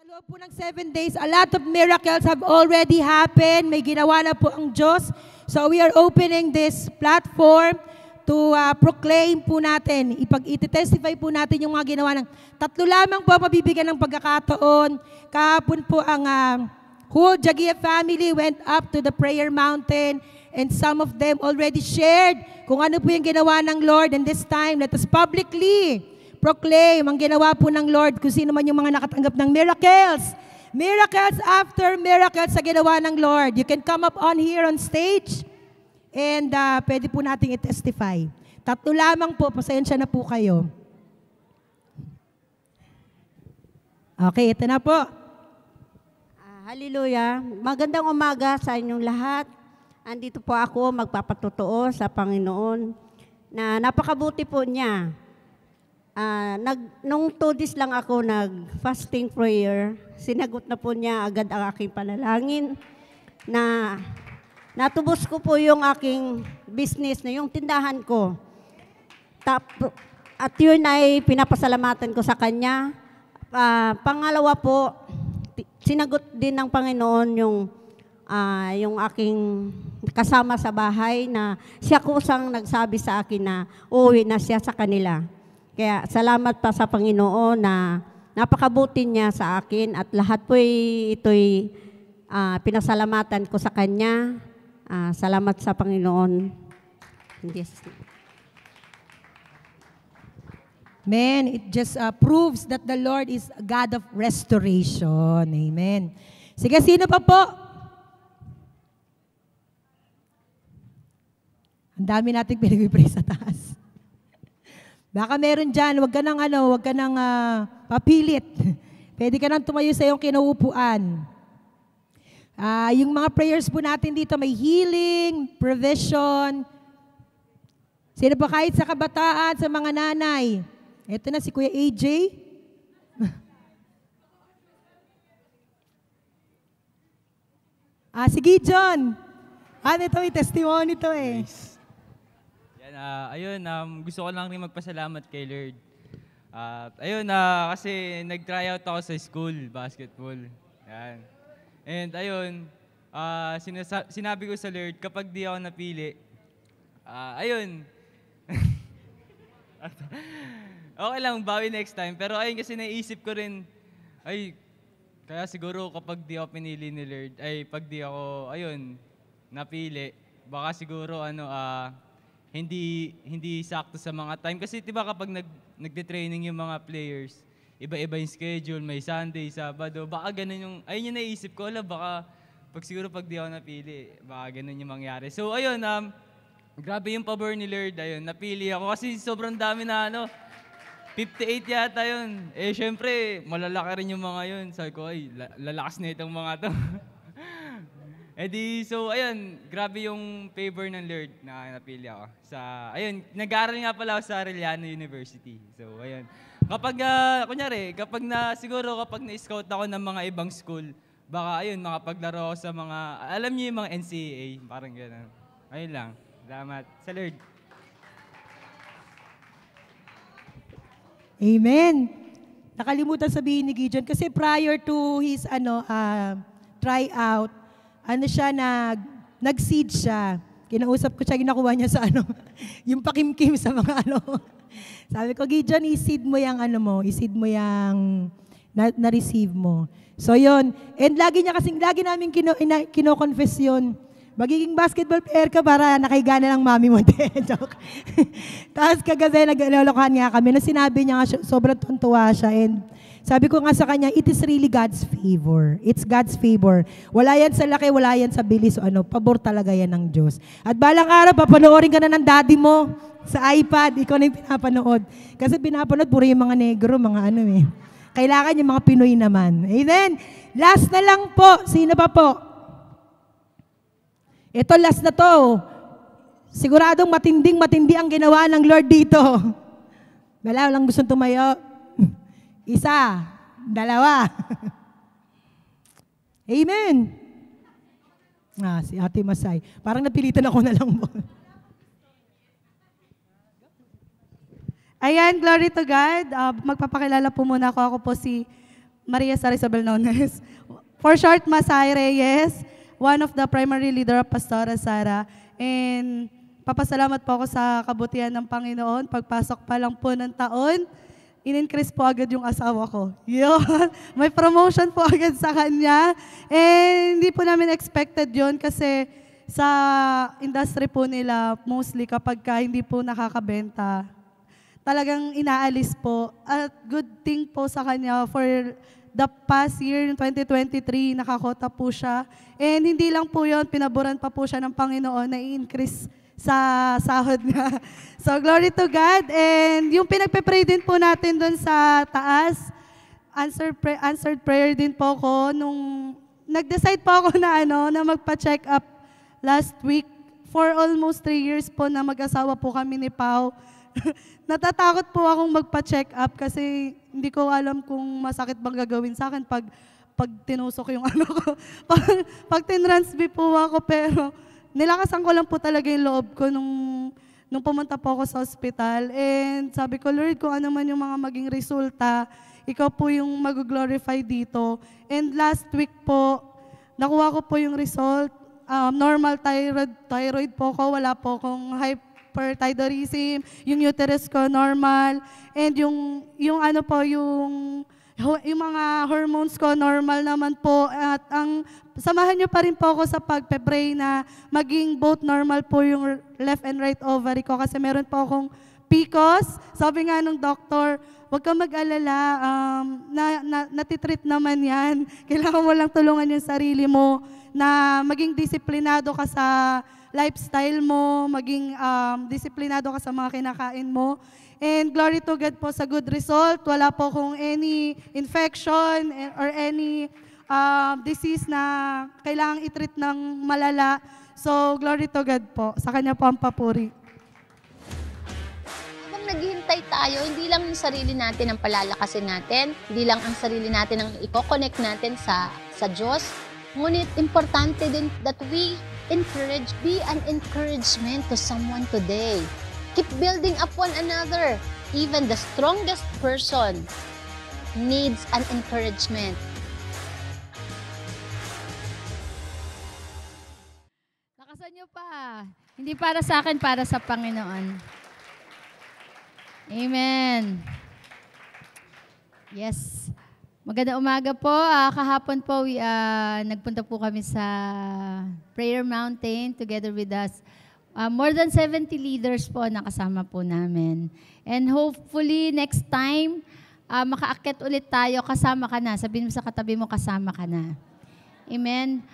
loob po ng 7 days, a lot of miracles have already happened. May ginawa na po ang Diyos. So we are opening this platform to proclaim po natin, iti-testify po natin yung mga ginawa ng tatlo lamang po mabibigyan ng pagkakataon. Kahapon po ang whole Jagia family went up to the prayer mountain and some of them already shared kung ano po yung ginawa ng Lord. And this time, let us publicly proclaim ang ginawa po ng Lord kung sino man yung mga nakatanggap ng miracles. Miracles after miracles sa ginawa ng Lord. You can come up on here on stage and pwede po nating i-testify. Tatlo lamang po, pasensya na po kayo. Okay, ito na po. Hallelujah. Magandang umaga sa inyong lahat. Andito po ako magpapatotoo sa Panginoon na napakabuti po niya. Nung 2 days lang ako nag-fasting prayer, sinagot na po niya agad ang aking panalangin na natubos ko po yung aking business na yung tindahan ko. At yun ay pinapasalamatan ko sa Kanya. Pangalawa po, sinagot din ng Panginoon yung aking kasama sa bahay na siya kusang nagsabi sa akin na uuwi na siya sa kanila. Kaya salamat pa sa Panginoon na napakabuti niya sa akin at lahat po ito'y pinasalamatan ko sa Kanya. Salamat sa Panginoon. In Jesus' name. Man, it just proves that the Lord is a God of restoration. Amen. Sige, sino pa po? Ang dami nating pinag-pray sa taas. Baka meron dyan, wag ka nang papilit. Pwede ka nang tumayo sa iyong kinauupuan. Yung mga prayers po natin dito, may healing, provision. Sino pa kahit sa kabataan, sa mga nanay? Ito na si Kuya AJ. Si Gideon. Ito may testimony to eh. Nice. Ayun, gusto ko lang rin magpasalamat kay Lord. Ayun, kasi nag-try out ako sa school, basketball. Yan. And ayun, sinabi ko sa Lord, kapag di ako napili, ayun, okay lang, bawi next time. Pero ayun, kasi naisip ko rin, kaya siguro kapag di ako pinili ni Lord, pag di ako, ayun, napili, baka siguro, hindi sakto sa mga time. Kasi diba kapag nagde-training yung mga players, iba-iba yung schedule, may Sunday, Sabado, baka ganun ayun yung naisip ko, baka siguro pag di ako napili, baka ganun yung mangyari. So ayun, grabe yung pabor ni Lord, ayun, napili ako kasi sobrang dami na 58 yata yun. Syempre, malalaki rin yung mga yun. Sabi ko, lalakas na itong mga to. So ayun, grabe yung favor ng Lord na napili ako. Ayun, nag-aaral nga pala ako sa Arellano University. So ayun, kapag siguro kapag na-scout ako ng mga ibang school, baka ayun, makapaglaro ako sa mga, alam niyo yung mga NCAA, parang gano'n. Ayun lang, salamat sa Lord. Amen. Nakalimutan sabihin ni Gideon kasi prior to his tryout, nag-seed siya. Kinausap ko siya, ginakuha niya sa yung pakimkim sa mga Sabi ko, Gideon, i-seed mo yung na-receive mo. So yun. And lagi namin kino-confess yun. Magiging basketball player ka para nakahiga na lang mami mo. Joke. Tapos kagabi, nag-alolokohan nga kami. Nung sinabi niya nga, sobrang tuntua siya. And sabi ko nga sa kanya, it is really God's favor. It's God's favor. Wala yan sa laki, wala yan sa bilis. Pabor talaga yan ng Diyos. At balang araw, papanoorin ka na ng daddy mo sa iPad. Ikaw na yung pinapanood. Kasi pinapanood, puro yung mga negro, mga Kailangan yung mga Pinoy naman. Amen. Last na lang po. Sino pa po? Ito, last na to. Siguradong matindi ang ginawa ng Lord dito. Wala lang gustong tumayo. Isa, dalawa. Amen. Si Ate Masay. Parang napilitan ako na lang po. Ayan, glory to God. Magpapakilala po muna ako. Ako po si Maria Sara Isabel Nones. For short, Masay Reyes, one of the primary leader of Pastora Sara. And papasalamat po ako sa kabutihan ng Panginoon. Pagpasok pa lang po ng taon, in-increase po agad yung asawa ko. Yun. May promotion po agad sa kanya. And hindi po namin expected yun kasi sa industry po nila, mostly kapag hindi po nakakabenta, talagang inaalis po. At good thing po sa kanya for the past year, 2023, nakakota po siya. And hindi lang po yun, pinaboran pa po siya ng Panginoon na i-increase sa sahod niya. So, glory to God. And yung pinagpe-pray din po natin doon sa taas, answered prayer din po ko nung nag-decide po ako na na magpa-check up last week. For almost 3 years po na mag-asawa po kami ni Pao. Natatakot po akong magpa-check up kasi hindi ko alam kung masakit bang gagawin sa akin pag tinusok yung ko. pag tinransby po ako, pero nilakasan ko lang po talaga yung loob ko nung pumunta po ako sa ospital. And sabi ko, Lord, kung ano man yung mga maging resulta, ikaw po yung mag-glorify dito. And last week po, nakuha ko po yung result. Normal thyroid po ko, wala po akong hyperthyroidism, yung uterus ko normal, and yung mga hormones ko normal naman po. At samahan niyo pa rin po ako sa pagpe-pray na maging both normal po yung left and right ovary ko kasi meron po akong PCOS. Sabi nga nung doktor, huwag kang mag-alala, natitreat naman yan. Kailangan mo lang tulungan yung sarili mo na maging disiplinado ka sa lifestyle mo, maging disiplinado ka sa mga kinakain mo. And glory to God po sa good result. Wala po kung any infection or any disease na kailangang i-treat ng malala. So, glory to God po. Sa Kanya po ang papuri. Habang naghihintay tayo, hindi lang yung sarili natin ang palalakasin natin, hindi lang ang sarili natin ang i-connect natin sa Diyos, ngunit importante din that we be an encouragement to someone today. Keep building up one another. Even the strongest person needs an encouragement. Lakasan niyo pa. Hindi para sa akin, para sa Panginoon. Amen. Yes. Magandang umaga po. Kahapon po, nagpunta po kami sa Prayer Mountain together with us. More than 70 leaders po nakasama po namin. And hopefully, next time, makaakyat ulit tayo, kasama ka na. Sabihin mo sa katabi mo, kasama ka na. Amen.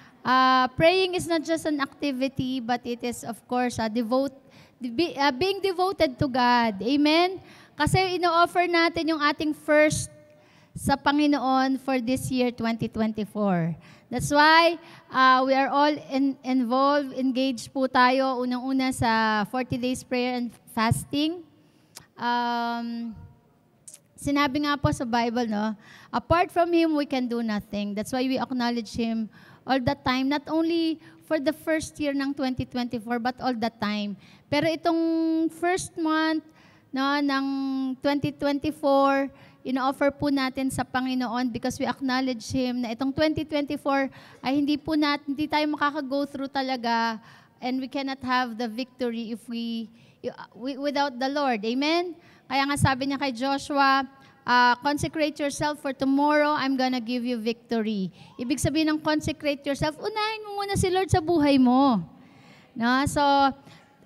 Praying is not just an activity, but it is, of course, being devoted to God. Amen. Kasi ino-offer natin yung ating first sa Panginoon for this year, 2024. That's why we are all involved, engaged po tayo, unang-una sa 40 days prayer and fasting. Sinabi nga po sa Bible, no? Apart from Him, we can do nothing. That's why we acknowledge Him all the time, not only for the first year ng 2024, but all the time. Pero itong first month ng 2024, ino-offer po natin sa Panginoon because we acknowledge Him na itong 2024 ay hindi tayo makaka-go through talaga, and we cannot have the victory if we without the Lord. Amen? Kaya nga sabi niya kay Joshua, consecrate yourself for tomorrow, I'm gonna give you victory. Ibig sabihin ng consecrate yourself, unahin mo muna si Lord sa buhay mo. No? So,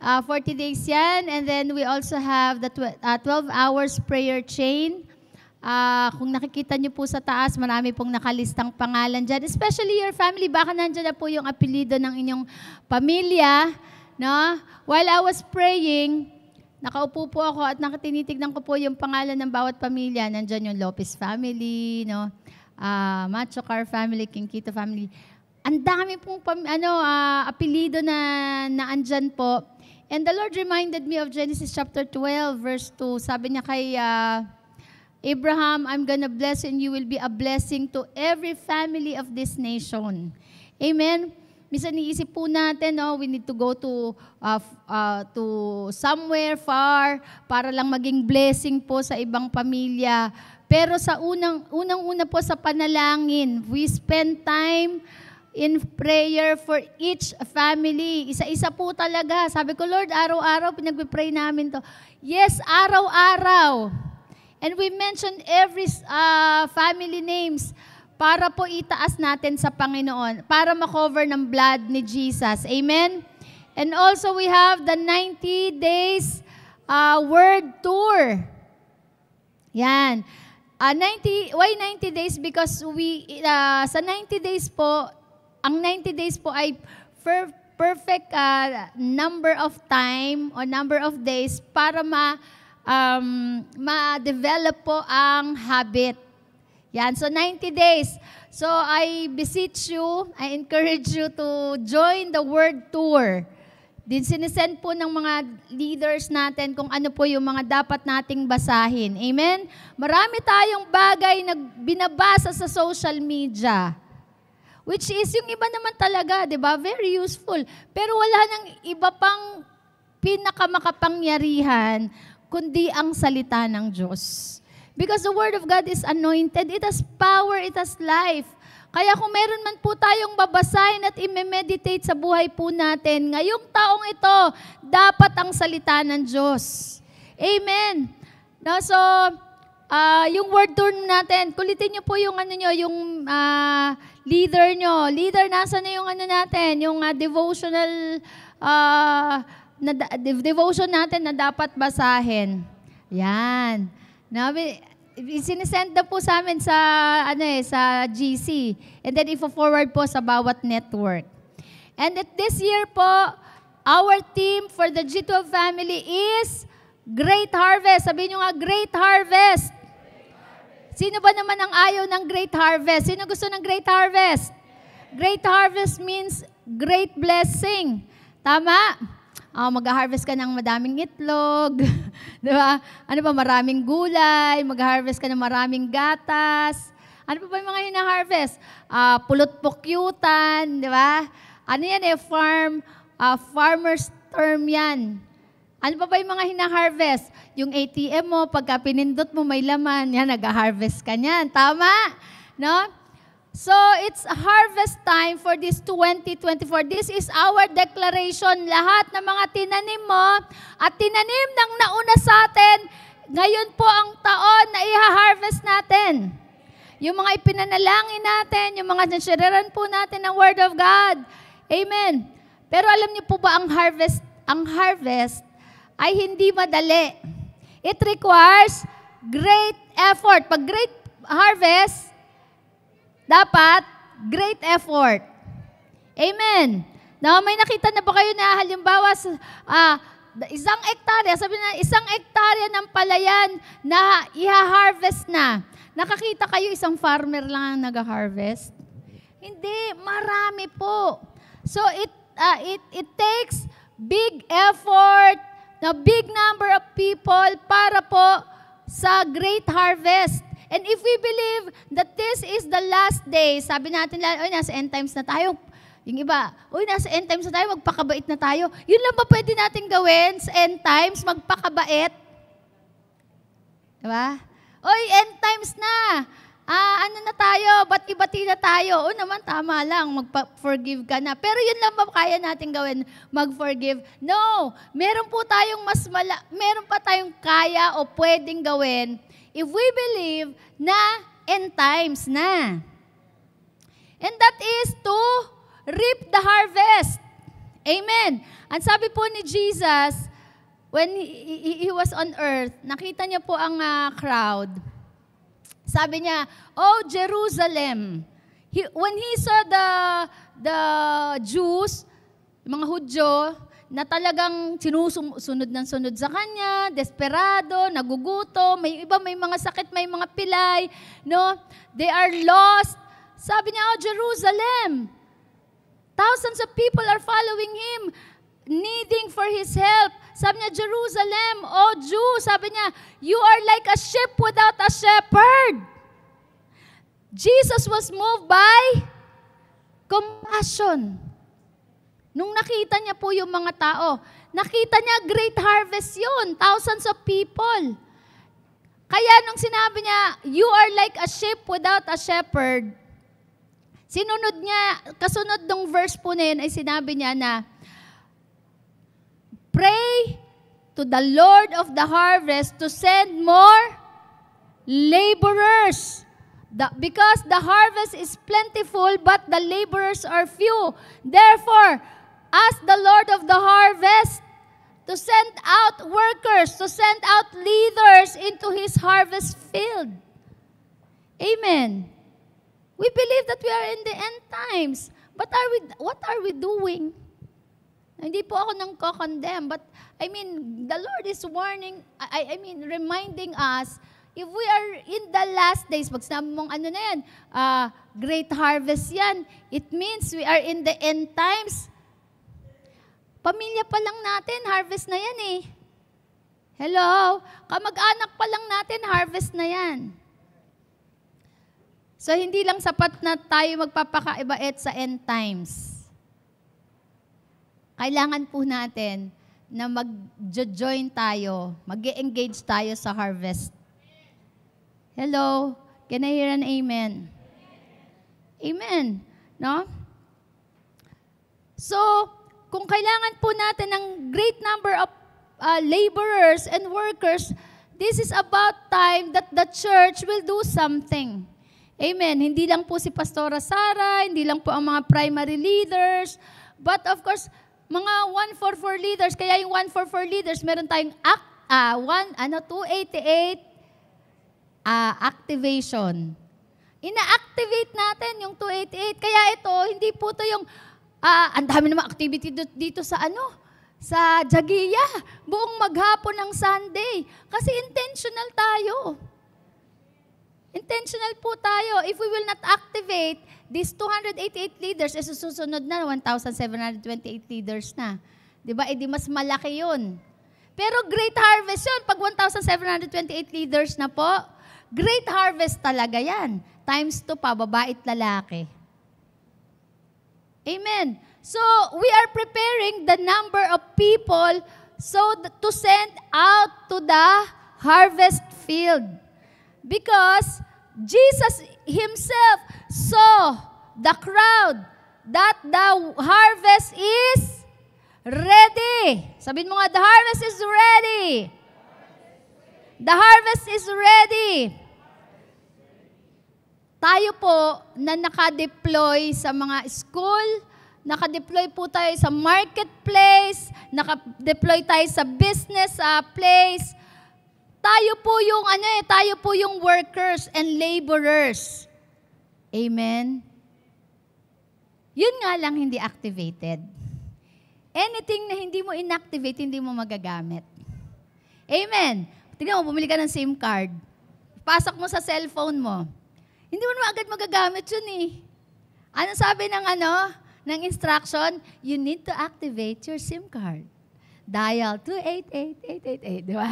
40 days yan, and then we also have the 12 hours prayer chain. Kung nakikita niyo po sa taas, marami pong nakalistang pangalan dyan. Especially your family, baka nandyan na po yung apelido ng inyong pamilya. No? While I was praying, nakaupo po ako at nakatinitignan ko po yung pangalan ng bawat pamilya. Nandyan yung Lopez family, no? Machocar family, Quinquito family. Ang dami pong apelido na andyan po. And the Lord reminded me of Genesis chapter 12, verse 2. Sabi niya kay Abraham, I'm gonna bless you and you will be a blessing to every family of this nation. Amen? minsan iisip po natin, no, we need to go to somewhere far para lang maging blessing po sa ibang pamilya. Pero sa unang-una po sa panalangin, we spend time in prayer for each family. Isa-isa po talaga. Sabi ko, Lord, araw-araw pinagpipray namin to. Yes, araw-araw. And we mentioned every family names para po itaas natin sa Panginoon, para makover ng blood ni Jesus. Amen? And also we have the 90 days word tour. Yan. Why 90 days? Because sa 90 days po, ang 90 days po ay perfect number of time or number of days para ma-develop po ang habit. Yan, so 90 days. So I beseech you, I encourage you to join the word tour. Din sinisend po ng mga leaders natin kung ano po yung mga dapat nating basahin. Amen? Marami tayong bagay na binabasa sa social media. Which is yung iba naman talaga, di ba? Very useful. Pero wala nang iba pang pinakamakapangyarihan kundi ang salita ng Diyos. Because the Word of God is anointed. It has power, it has life. Kaya kung meron man po tayong babasahin at i-meditate sa buhay po natin, ngayong taong ito, dapat ang salita ng Diyos. Amen. No, so, yung word tour natin, kulitin niyo po yung yung leader nyo. Leader, nasa na yung natin, yung devotional, devotion natin na dapat basahin. Yan. Sinisend na po sa amin sa sa GC. And then i-forward po sa bawat network. And at this year po, our theme for the G12 family is Great Harvest. Sabihin nyo nga, Great Harvest. Sino ba naman ang ayaw ng Great Harvest? Sino gusto ng Great Harvest? Great Harvest means great blessing. Tama? Mag-harvest ka ng madaming itlog, di ba? Ano pa, maraming gulay, mag-harvest ka ng maraming gatas. Ano pa ba yung mga hina-harvest? Pulot-pukyutan, di ba? Ano yan farmer's term yan. Ano pa ba yung mga hina-harvest? Yung ATM mo, pagka pinindot mo may laman, yan, nag-harvest ka niyan. Tama? No? So, it's harvest time for this 2024. This is our declaration. Lahat ng mga tinanim mo at tinanim ng nauna sa atin, ngayon po ang taon na i-harvest natin. Yung mga ipinanalangin natin, yung mga nasiriran po natin ng Word of God. Amen. Pero alam niyo po ba ang harvest ay hindi madali. It requires great effort. Pag great harvest, dapat great effort. Amen. Now, may nakita na ba kayo na halimbawa isang hektarya, sabi na isang hektarya ng palayan na iha-harvest na. Nakakita kayo isang farmer lang ang nag-harvest? Hindi, marami po. So it takes big effort, na big number of people para po sa great harvest. And if we believe that this is the last day, sabi natin, nasa end times na tayo. Yung iba, nasa end times na tayo, magpakabait na tayo. Yun lang ba pwede natin gawin sa end times, magpakabait? Diba? End times na. Ano na tayo? Bati-bati na tayo. Naman, tama lang, magpa-forgive ka na. Pero yun lang ba kaya natin gawin, mag-forgive? No. Meron pa tayong kaya o pwedeng gawin if we believe na end times na. And that is to reap the harvest. Amen. Ang sabi po ni Jesus, when he was on earth, nakita niya po ang crowd. Sabi niya, "Oh Jerusalem." When he saw the Jews, mga Hudyo, na talagang sunod ng sunod sa kanya, desperado, nagugutom, may iba may mga sakit, may mga pilay, no? They are lost. Sabi niya, "Oh Jerusalem, thousands of people are following him, needing for his help." Sabi niya, "Jerusalem, oh Jew," sabi niya, "you are like a sheep without a shepherd." Jesus was moved by compassion. Nung nakita niya po yung mga tao, nakita niya great harvest yun, thousands of people. Kaya nung sinabi niya, you are like a sheep without a shepherd, sinunod niya, kasunod ng verse po na yun ay sinabi niya na, pray to the Lord of the harvest to send more laborers. Because the harvest is plentiful, but the laborers are few. Therefore, ask the Lord of the harvest to send out workers, to send out leaders into His harvest field. Amen. We believe that we are in the end times. But what are we doing? Hindi po ako nang ko-condemn, but I mean, the Lord is warning, reminding us, if we are in the last days, pag sinabi mong ano na yan, great harvest yan, it means we are in the end times. Pamilya pa lang natin, harvest na yan eh. Hello? Kamag-anak pa lang natin, harvest na yan. So, hindi lang sapat na tayo magpapakaibaet sa end times. Kailangan po natin na mag-join tayo, mag-engage tayo sa harvest. Hello? Can I hear an amen? Amen. No? So, kung kailangan po natin ng great number of laborers and workers, this is about time that the church will do something. Amen. Hindi lang po si Pastora Sara, hindi lang po ang mga primary leaders, but of course, mga 144 leaders, kaya yung 144 leaders, meron tayong 288 activation. Ina-activate natin yung 288. Kaya ito, hindi po ito yung, ang dami naman activity dito sa sa Jagiya. Buong maghapon ng Sunday. Kasi intentional tayo. Intentional po tayo. If we will not activate these 288 leaders, susunod na 1,728 leaders na. Diba? Di mas malaki yun. Pero great harvest yun. Pag 1,728 leaders na po, great harvest talaga yan. Times 2 pa, babae at lalaki. Amen. So, we are preparing the number of people to send out to the harvest field. Because Jesus Himself saw the crowd that the harvest is ready. Sabihin mo nga, the harvest is ready. The harvest is ready. Tayo po na naka-deploy sa mga school, naka-deploy po tayo sa marketplace, naka-deploy tayo sa business place. Tayo po yung workers and laborers. Amen? Yun nga lang hindi activated. Anything na hindi mo inactivate, hindi mo magagamit. Amen? Tignan mo, bumili ka ng SIM card. Pasok mo sa cellphone mo. Hindi mo naman agad magagamit yun eh. Ano sabi ng instruction? You need to activate your SIM card. Dial 288-888. Di ba?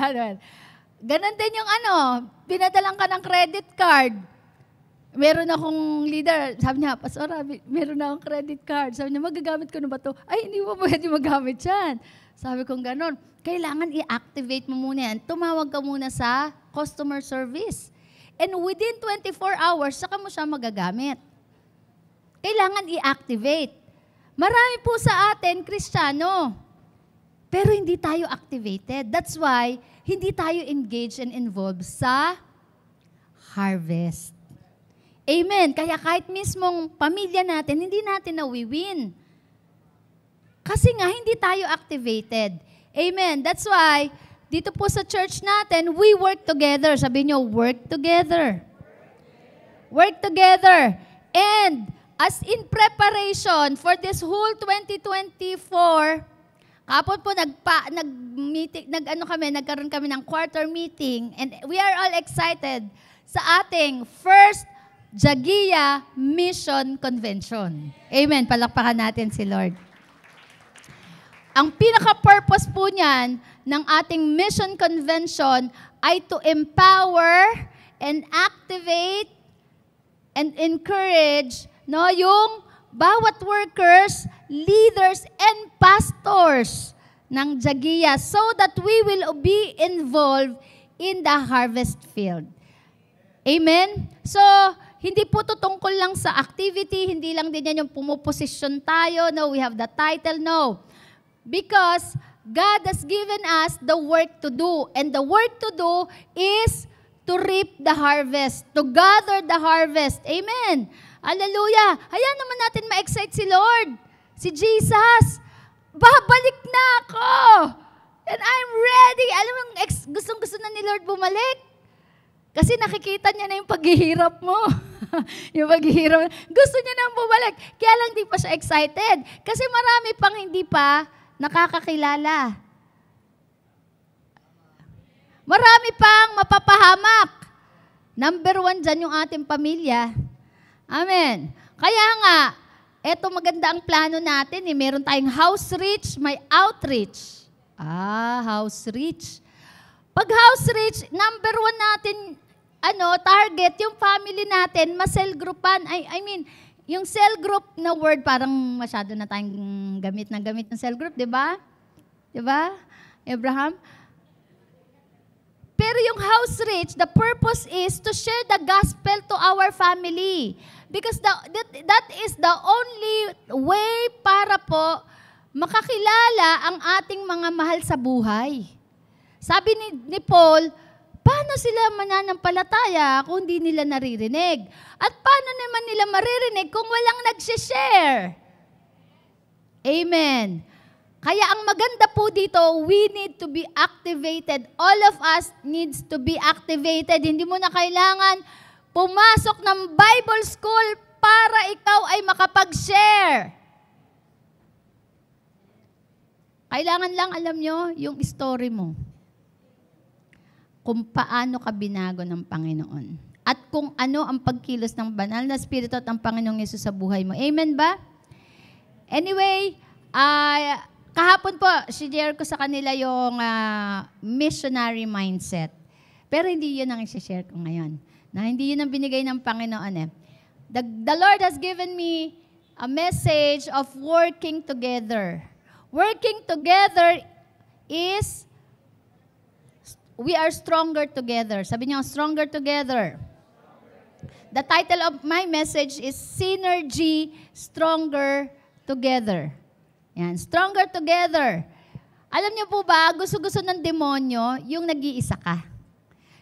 Ganon din yung pinadalang ka ng credit card. Meron akong leader, sabi niya, Pastora, meron na akong credit card. Sabi niya, magagamit ko na ba ito? Ay, hindi mo pwede magamit yan. Sabi kong ganon. Kailangan i-activate mo muna yan. Tumawag ka muna sa customer service. And within 24 hours, saka mo siya magagamit. Kailangan i-activate. Marami po sa atin, Kristiyano, pero hindi tayo activated. That's why, hindi tayo engaged and involved sa harvest. Amen. Kaya kahit mismong pamilya natin, hindi natin nawiwin. Kasi nga, hindi tayo activated. Amen. That's why, dito po sa church natin, we work together. Sabi nyo, work together. Work together. And as in preparation for this whole 2024, kapon po nagkaroon kami ng quarter meeting, and we are all excited sa ating first Jagiya Mission Convention. Amen. Palakpakan natin si Lord. Ang pinaka-purpose po niyan ng ating mission convention ay to empower and activate and encourage yung bawat workers, leaders, and pastors ng Jagia so that we will be involved in the harvest field. Amen? So, hindi po ito tungkol lang sa activity, hindi lang din yan yung pumuposisyon tayo, no, we have the title, no. Because God has given us the work to do, and the work to do is to reap the harvest, to gather the harvest. Amen. Hallelujah. Hayaan naman natin ma-excite si Lord, si Jesus. Babalik na ako. And I'm ready. Alam mo, gustong-gusto na ni Lord bumalik. Kasi nakikita niya na yung paghihirap mo. Yung paghihirap. Gusto niya na bumalik. Kaya lang di pa siya excited. Kasi marami pang hindi pa nakakakilala. Marami pang mapapahamak. Number 1 dyan yung ating pamilya. Amen. Kaya nga, eto maganda ang plano natin. Meron tayong house reach, may outreach. House reach. Pag house reach, number 1 natin, target, yung family natin, ma-cell groupan. I mean, yung cell group na word, parang masyado na tayong gamit ng cell group, di ba? Di ba, Abraham? Pero yung house reach, the purpose is to share the gospel to our family. Because that is the only way para po makakilala ang ating mga mahal sa buhay. Sabi ni Paul, paano sila mananampalataya kung hindi nila naririnig? At paano naman nila maririnig kung walang nagsishare? Amen. Kaya ang maganda po dito, we need to be activated. All of us needs to be activated. Hindi mo na kailangan pumasok ng Bible school para ikaw ay makapag-share. Kailangan lang alam nyo yung story mo. Kung paano ka binago ng Panginoon. At kung ano ang pagkilos ng banal na Espiritu at ang Panginoong Yesus sa buhay mo. Amen ba? Anyway, kahapon po, share ko sa kanila yung missionary mindset. Pero hindi yun ang i-share ko ngayon. Na hindi yun ang binigay ng Panginoon eh. The Lord has given me a message of working together. Working together is we are stronger together. Sabi niyo, stronger together. The title of my message is Synergy, Stronger Together. Yan, stronger together. Alam niyo po ba, gusto-gusto ng demonyo yung nag-iisa ka.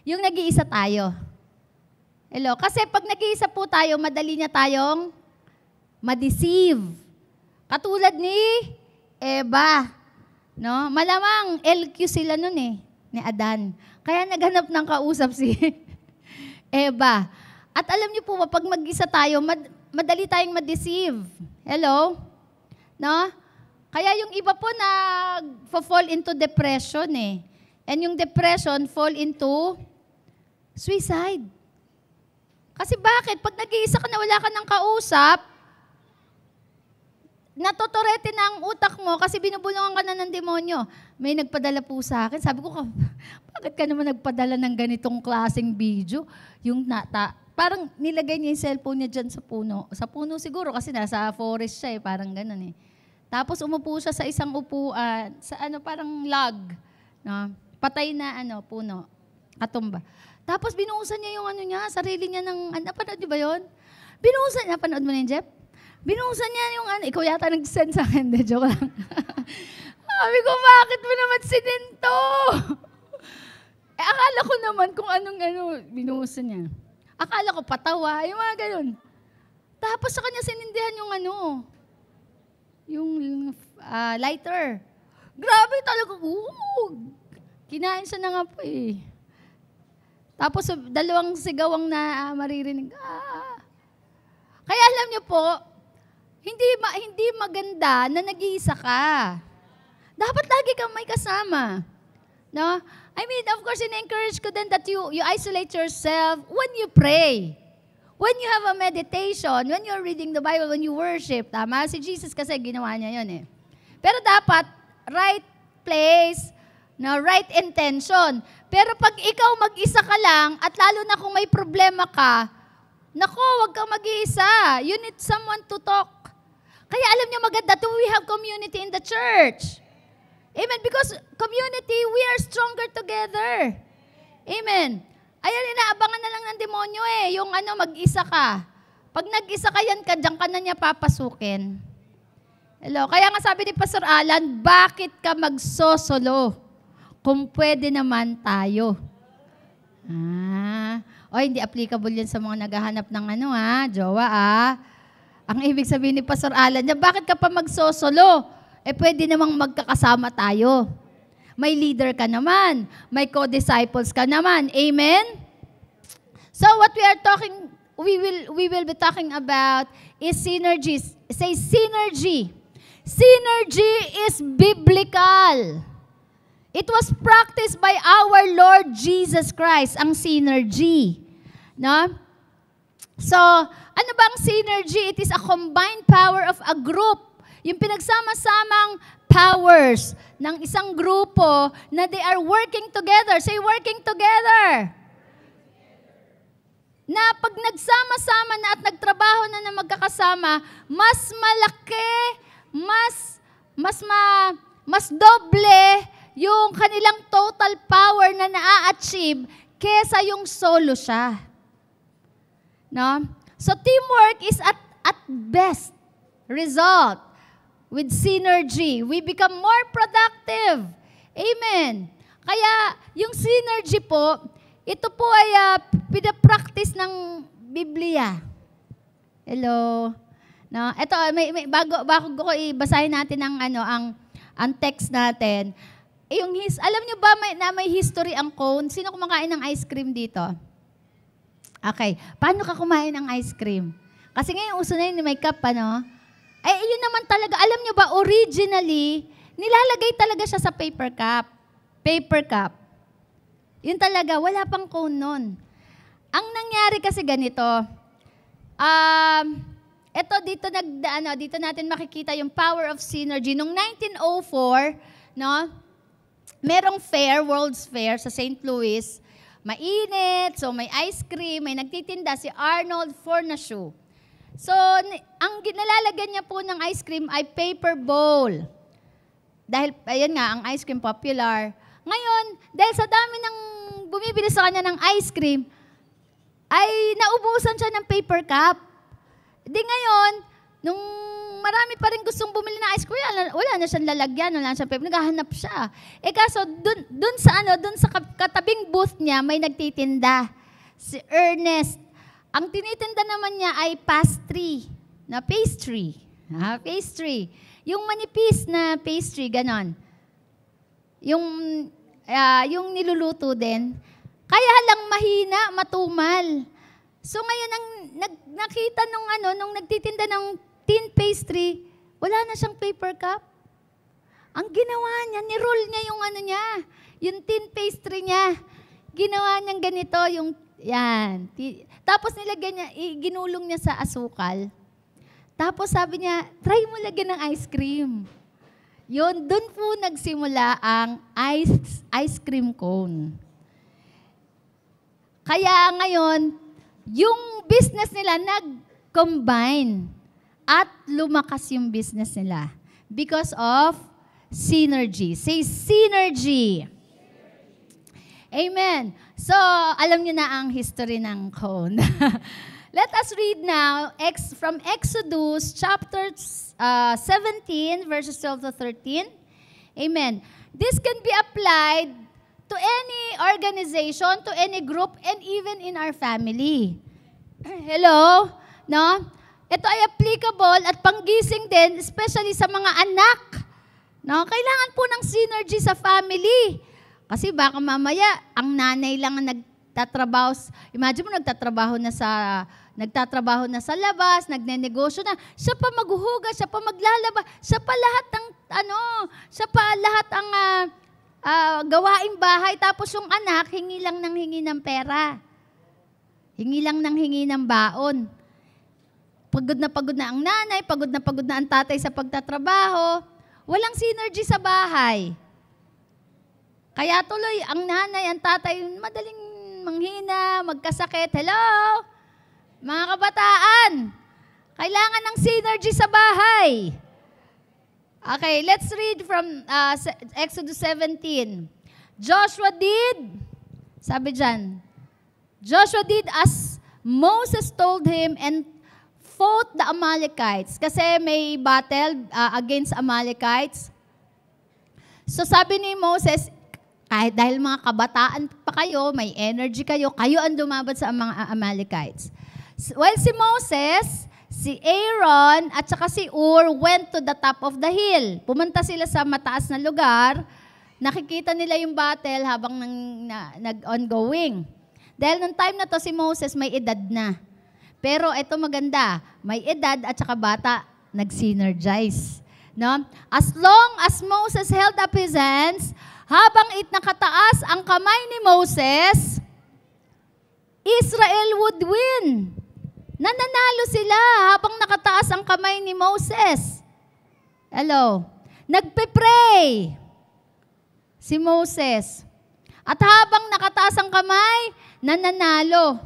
Yung nag-iisa tayo. Hello? Kasi pag nag-iisa po tayo, madali niya tayong ma-deceive. Katulad ni Eva. No? Malamang LQ sila nun eh, ni Adan. Kaya naghanap ng kausap si Eva. At alam niyo po ba, pag mag-isa tayo, madali tayong ma-deceive. Hello? No? Kaya yung iba po fall into depression eh. And yung depression fall into suicide. Kasi bakit? Pag nag-iisa ka na wala ka ng kausap, natotorete na ang utak mo kasi binubulungan ka na ng demonyo. May nagpadala po sa akin. Sabi ko, bakit ka naman nagpadala ng ganitong klaseng video? Yung parang nilagay niya yung cellphone niya dyan sa puno. Sa puno siguro kasi nasa forest siya eh. Parang ganun eh. Tapos umupo siya sa isang upuan, sa parang log. No? Patay na puno. Katumba. Tapos binuhusan niya yung sarili niya ng, napanood niyo ba yun? Binuhusan niya, panood mo na yun, Jeff? Binuhusan niya yung ikaw yata nag-send sa akin, de, joke lang. Sabi ko, bakit mo naman sininto? Akala ko naman kung anong binuhusan niya. Akala ko patawa, yung mga ganun. Tapos sa kanya sinindihan yung yung lighter. Grabe talaga, kinain siya na nga po eh. Tapos dalawang sigawang na maririnig. Kaya alam niyo po, hindi maganda na nag-iisa ka. Dapat lagi kang may kasama. No? I mean, of course, in-encourage ko din that you isolate yourself when you pray. When you have a meditation, when you're reading the Bible, when you worship. Tama? Si Jesus kasi ginawa niya yun eh. Pero dapat, right place, right intention. Pero pag ikaw mag-isa ka lang, at lalo na kung may problema ka, nako, wag kang mag-iisa. You need someone to talk. Kaya alam niyo maganda to we have community in the church. Amen. Because community, we are stronger together. Amen. Ayan, inaabangan na lang ng demonyo yung mag-isa ka. Pag nag-isa ka yan, diyan ka na niya papasukin. Hello. Kaya nga sabi ni Pastor Alan, bakit ka magsosolo kung pwede naman tayo? Hindi applicable yan sa mga naghahanap ng jowa Ang ibig sabihin ni Pastor Alan, bakit ka pa magsosolo? Pwede namang magkakasama tayo. May leader ka naman. May co-disciples ka naman. Amen? So what we will be talking about is synergies. Say synergy. Synergy is biblical. It was practiced by our Lord Jesus Christ, ang synergy. No? So, ano ba ang synergy? It is a combined power of a group. Yung pinagsama-samang powers ng isang grupo na they are working together. Say, working together. Na pag nagsama-sama na at nagtrabaho na magkakasama, mas malaki, mas doble yung kanilang total power na naa-achieve kesa yung solo siya. No? So teamwork is at best result with synergy. We become more productive. Amen. Kaya yung synergy po, ito po ay pinapractice ng Biblia. Hello. No, ito bago ko ibasahin natin ang text natin. Alam niyo ba may history ang cone? Sino kumakain ng ice cream dito? Okay. Paano ka kumain ng ice cream? Kasi ngayon uso na yun may cup, yun naman talaga. Alam niyo ba, originally, nilalagay talaga siya sa paper cup. Paper cup. Yun talaga, wala pang cone nun. Ang nangyari kasi ganito, dito natin makikita yung power of synergy. Noong 1904, merong fair, World's Fair sa St. Louis. Mainit, so may ice cream, may nagtitinda si Arnold Fornashu. So, ang nilalagyan niya po ng ice cream ay paper bowl. Dahil, ayun nga, ang ice cream popular. Ngayon, dahil sa dami ng bumibili sa kanya ng ice cream, ay naubusan siya ng paper cup. Di ngayon, nung marami pa rin gustong bumili ng ice cream, wala na siyang lalagyan, wala na siyang paper, naghahanap siya. Kaso, dun sa katabing booth niya, may nagtitinda. Si Ernest. Ang tinitinda naman niya ay pastry. Pastry. Yung manipis na pastry, ganon. Yung niluluto din. Kaya lang mahina, matumal. So ngayon, nakita nung nagtitinda ng tin pastry, wala na siyang paper cup. Ang ginawa niya, niroll niya yung tin pastry niya. Ginawa niyang ganito, yan. Tapos nilagyan niya, ginulong niya sa asukal. Tapos sabi niya, try mo lagyan ng ice cream. Doon po nagsimula ang ice cream cone. Kaya ngayon, yung business nila nag-combine at lumakas yung business nila because of synergy. Say synergy. Amen. So, alam niyo na ang history ng cone. Let us read now from Exodus chapter 17, verses 12 to 13. Amen. This can be applied to any organization, to any group, and even in our family. Hello? No? Ito ay applicable at panggising din, especially sa mga anak. No? Kailangan po ng synergy sa family. Kasi baka mamaya, ang nanay lang ang nagtatrabaho. Imagine mo, nagtatrabaho na sa labas, nagnenegosyo na. Siya pa maghuhugas, siya pa maglalaba, siya pa lahat ang gawaing bahay. Tapos yung anak, hingi lang ng pera. Hingi lang ng baon. Pagod na ang nanay, pagod na ang tatay sa pagtatrabaho. Walang synergy sa bahay. Kaya tuloy, ang nanay, ang tatay, madaling manghina, magkasakit. Hello? Mga kabataan. Kailangan ng synergy sa bahay. Okay, let's read from Exodus 17. Joshua did, sabi dyan, Joshua did as Moses told him and fought the Amalekites. Kasi may battle against Amalekites. So sabi ni Moses, kahit dahil mga kabataan pa kayo, may energy kayo, kayo ang lumaban sa mga Amalekites. Well, si Moses, si Aaron at saka si Ur went to the top of the hill. Pumunta sila sa mataas na lugar. Nakikita nila yung battle habang nag-ongoing. Dahil nung time na to si Moses may edad na. Pero ito maganda, may edad at saka bata, nag-synergize. No? As long as Moses held up his hands, habang nakataas ang kamay ni Moses, Israel would win. Nananalo sila habang nakataas ang kamay ni Moses. Hello. Nagpe-pray si Moses. At habang nakataas ang kamay, nananalo.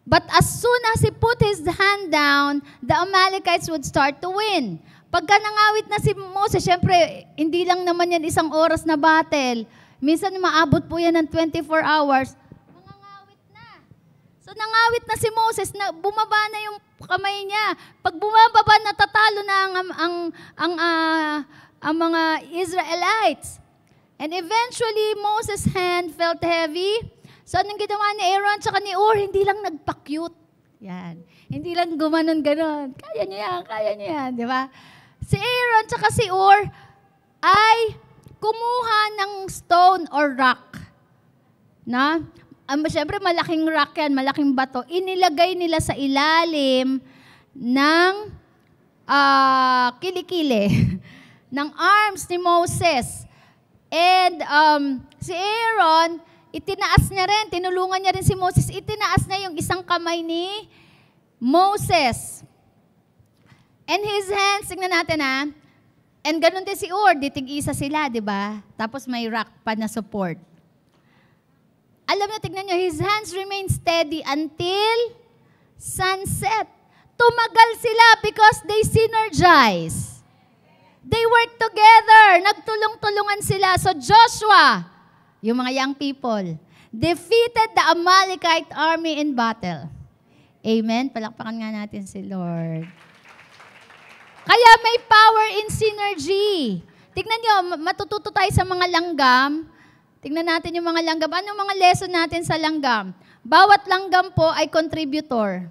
But as soon as he put his hand down, the Amalekites would start to win. Pagka nangawit na si Moses, syempre, hindi lang naman yan isang oras na battle. Minsan maabot po yan ng 24 hours. Mangangawit na. So nangawit na si Moses, na bumaba na yung kamay niya. Pag bumababa, natatalo na ang mga Israelites. And eventually, Moses' hand felt heavy. So, anong ginawa ni Aaron tsaka ni Ur? Hindi lang nagpa-cute. Yan. Hindi lang gumanon-ganon. Kaya niyo yan, di ba? Si Aaron tsaka si Ur ay kumuha ng stone or rock. Na? Siyempre, malaking rock yan, malaking bato. Inilagay nila sa ilalim ng kilikili ng arms ni Moses. And si Aaron, itinaas niya rin, tinulungan niya rin si Moses, itinaas niya yung isang kamay ni Moses. And his hands, tingnan natin and ganun din si Ur, ditig-isa sila, di ba? Tapos may rock pa na support. Alam niyo, tingnan niyo, his hands remain steady until sunset. Tumagal sila because they synergize. They work together. Nagtulong-tulungan sila. So Joshua, yung mga young people, defeated the Amalekite army in battle. Amen? Palakpakan nga natin si Lord. Kaya may power in synergy. Tignan nyo, matututo tayo sa mga langgam. Tignan natin yung mga langgam. Anong mga lesson natin sa langgam? Bawat langgam po ay contributor.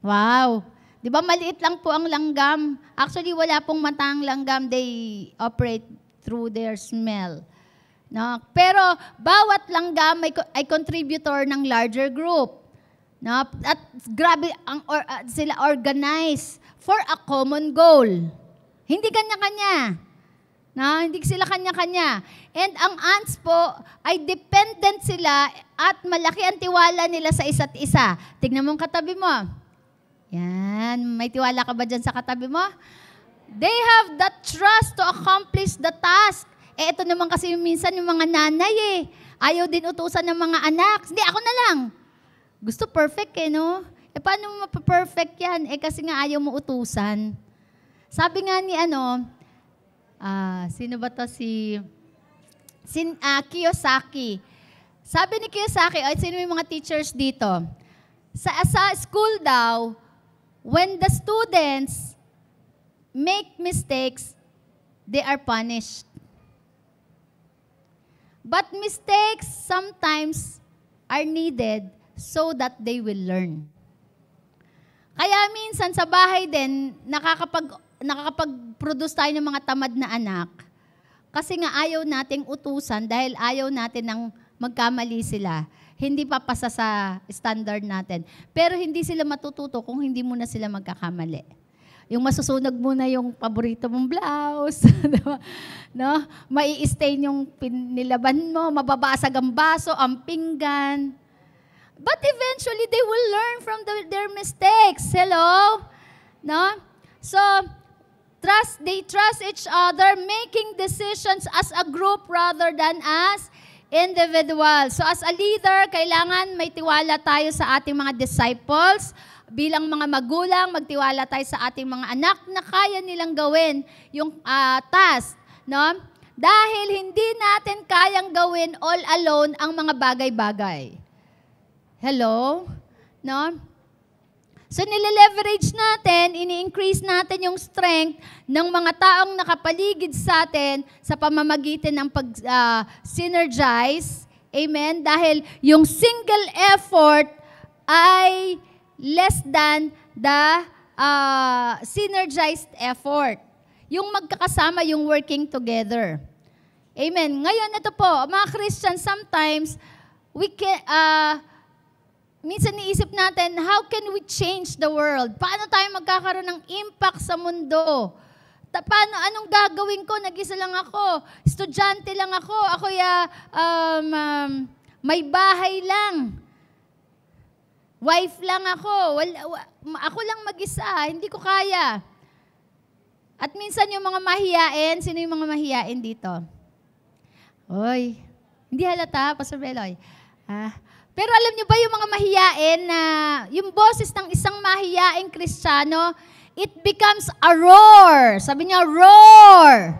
Wow! Di ba maliit lang po ang langgam? Actually, wala pong mata ang langgam. They operate through their smell. No? Pero bawat langgam ay contributor ng larger group. No? At grabe sila organize for a common goal. Hindi kanya-kanya. No? Hindi sila kanya-kanya. And ang ants po ay dependent sila at malaki ang tiwala nila sa isa't isa. Tignan mo ang katabi mo. Yan. May tiwala ka ba dyan sa katabi mo? They have that trust to accomplish the task. Ito naman kasi minsan yung mga nanay ayaw din utusan ng mga anak. Hindi, ako na lang. Gusto perfect no? Paano mo mapaperfect yan? Kasi nga ayaw mo utusan. Sabi nga ni sino ba to Kiyosaki. Sabi ni Kiyosaki, sino yung mga teachers dito? Sa school daw, when the students make mistakes, they are punished. But mistakes sometimes are needed so that they will learn. Kaya minsan sa bahay din, nakakapag-produce tayo ng mga tamad na anak kasi nga ayaw nating utusan dahil ayaw natin ng magkamali sila. Hindi papasa sa standard natin. Pero hindi sila matututo kung hindi muna sila magkakamali. Yung masusunog muna yung paborito mong blouse. No? Mai-stain yung pinilaban mo, mababasag ang baso, ang pinggan. But eventually, they will learn from their mistakes. Hello? No? So, they trust each other, making decisions as a group rather than as individual. So as a leader, kailangan may tiwala tayo sa ating mga disciples. bilang mga magulang, magtiwala tayo sa ating mga anak na kaya nilang gawin yung task, no? Dahil hindi natin kayang gawin all alone ang mga bagay-bagay. Hello? No? So, nile-leverage natin, ini-increase natin yung strength ng mga taong nakapaligid sa atin sa pamamagitan ng pag-synergize. Amen? Dahil yung single effort ay less than the synergized effort. Yung magkakasama, yung working together. Amen? Ngayon, ito po, mga Christians, sometimes, we can... minsan niisip natin, how can we change the world? Paano tayo magkakaroon ng impact sa mundo? Paano, anong gagawin ko? Nag-isa lang ako. Estudyante lang ako. Ako may bahay lang. Wife lang ako. Ako lang mag-isa. Hindi ko kaya. At minsan yung mga mahiyain, sino yung mga mahiyain dito? Oy, hindi halata, Pastor Beloy. Pero alam niyo ba yung mga mahiyain na yung boses ng isang mahiyaing Kristiyano, it becomes a roar. Sabi niya, roar.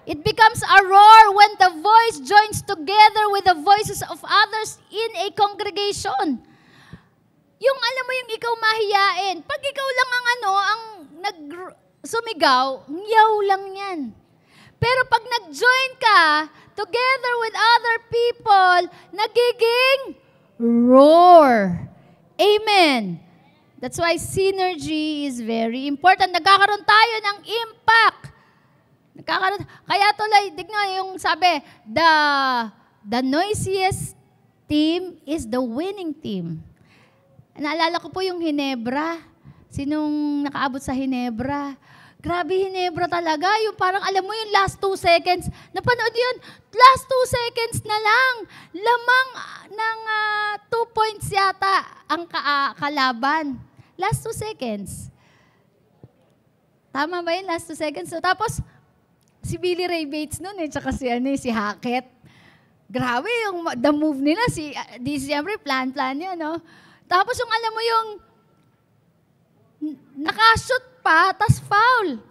It becomes a roar when the voice joins together with the voices of others in a congregation. Yung alam mo yung ikaw mahiyain, pag ikaw lang ang sumigaw, yaw lang yan. Pero pag nag-join ka together with other people, nagiging roar. Amen. That's why synergy is very important. Nagkakaroon tayo ng impact. Kaya tuloy, tignan yung sabi, the noisiest team is the winning team. Naalala ko po yung Hinebra. Sinong nakaabot sa Hinebra? Grabe, Hinebra talaga. Yung parang, alam mo yung last 2 seconds. Napanood yun, last 2 seconds na lang. Lamang ng 2 points yata ang kalaban. Last 2 seconds. Tama ba yun, last 2 seconds? So, tapos, si Billy Ray Bates nun tsaka si Hackett. Grabe, yung the move nila, siyempre, plan yun, no? Tapos yung alam mo yung nakashoot pa, tas foul.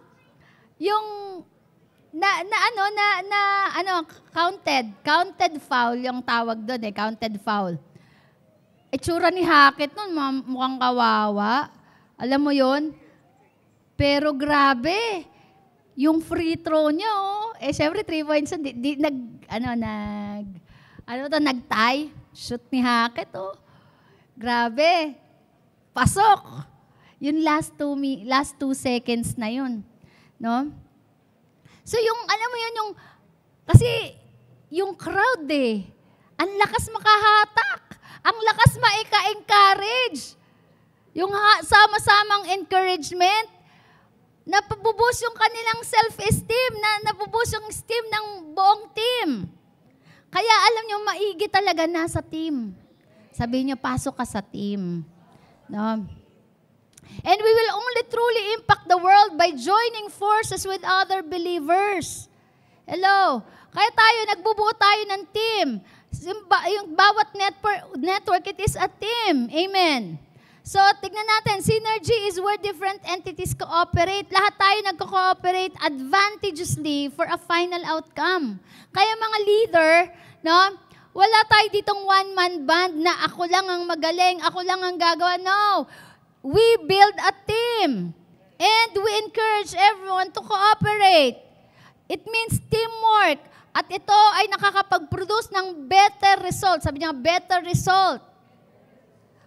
Yung counted foul yung tawag doon counted foul. Itsura ni Hackett nun, mukhang kawawa. Alam mo yon? Pero grabe, yung free throw niya, syempre 3 points, nag-tie, shoot ni Hackett, Grabe. Pasok. Yung last 2 seconds na yun. No? So yung, alam mo yun, kasi yung crowd ang lakas makahatak. Ang lakas maika-encourage. Yung sama-samang encouragement, napabubus yung kanilang self-esteem, napubus yung esteem ng buong team. Kaya alam nyo, maigi talaga nasa team. Sabihin niyo, pasok ka sa team. No? And we will only truly impact the world by joining forces with other believers. Hello? Kaya nagbubuo tayo ng team. Yung bawat network, it is a team. Amen. So, tignan natin, synergy is where different entities cooperate. Lahat tayo nagko-cooperate advantageously for a final outcome. Kaya mga leader, no? Wala tayo ditong one-man band na ako lang ang magaling, ako lang ang gagawa. No. We build a team. And we encourage everyone to cooperate. It means teamwork. At ito ay nakakapag-produce ng better result. Sabi niya, better result.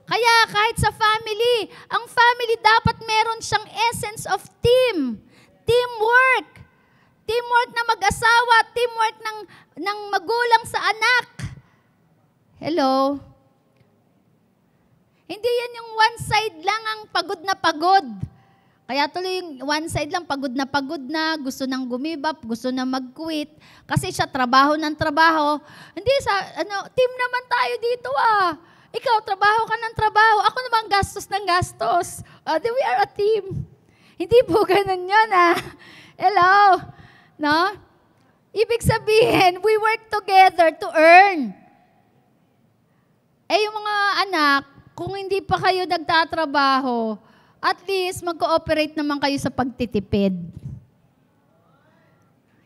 Kaya kahit sa family, ang family dapat meron siyang essence of team. Teamwork. Teamwork na mag-asawa, teamwork ng magulang sa anak. Hello? Hindi yan yung one side lang ang pagod na pagod. Kaya tuloy yung one side lang, pagod na, gusto nang gumibap, gusto nang mag-quit. Kasi siya trabaho ng trabaho. Hindi, team naman tayo dito Ikaw, trabaho ka ng trabaho. Ako naman gastos ng gastos. Then we are a team. Hindi po ganun yun Hello? No? Ibig sabihin, we work together to earn. Yung mga anak, kung hindi pa kayo nagtatrabaho, at least mag-cooperate naman kayo sa pagtitipid.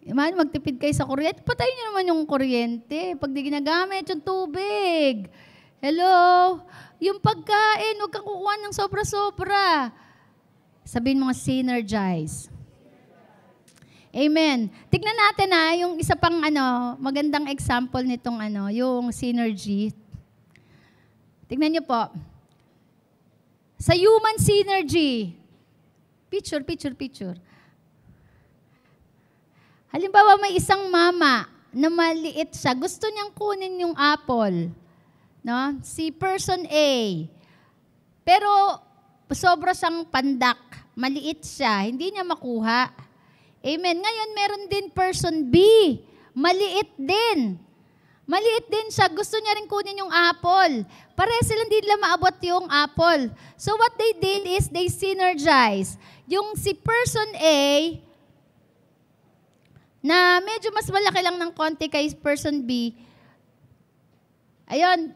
Magtipid kayo sa kuryente. Patayin nyo naman yung kuryente. Pag di ginagamit, yung tubig. Hello? Yung pagkain, huwag kang kukuha ng sobra-sobra. Sabihin mo, synergize. Amen. Tignan natin yung isa pang magandang example nitong yung synergy. Tignan niyo po. Sa human synergy, picture. Halimbawa, may isang mama na maliit siya. Gusto niyang kunin yung apple. No? Si person A. Pero sobra siyang pandak. Maliit siya. Hindi niya makuha. Amen. Ngayon, meron din person B. Maliit din. Maliit din siya. Gusto niya rin kunin yung apple. Pare silang hindi nila maabot yung apple. So what they did is they synergize. Yung si person A, na medyo mas malaki lang ng konti kay person B, ayun,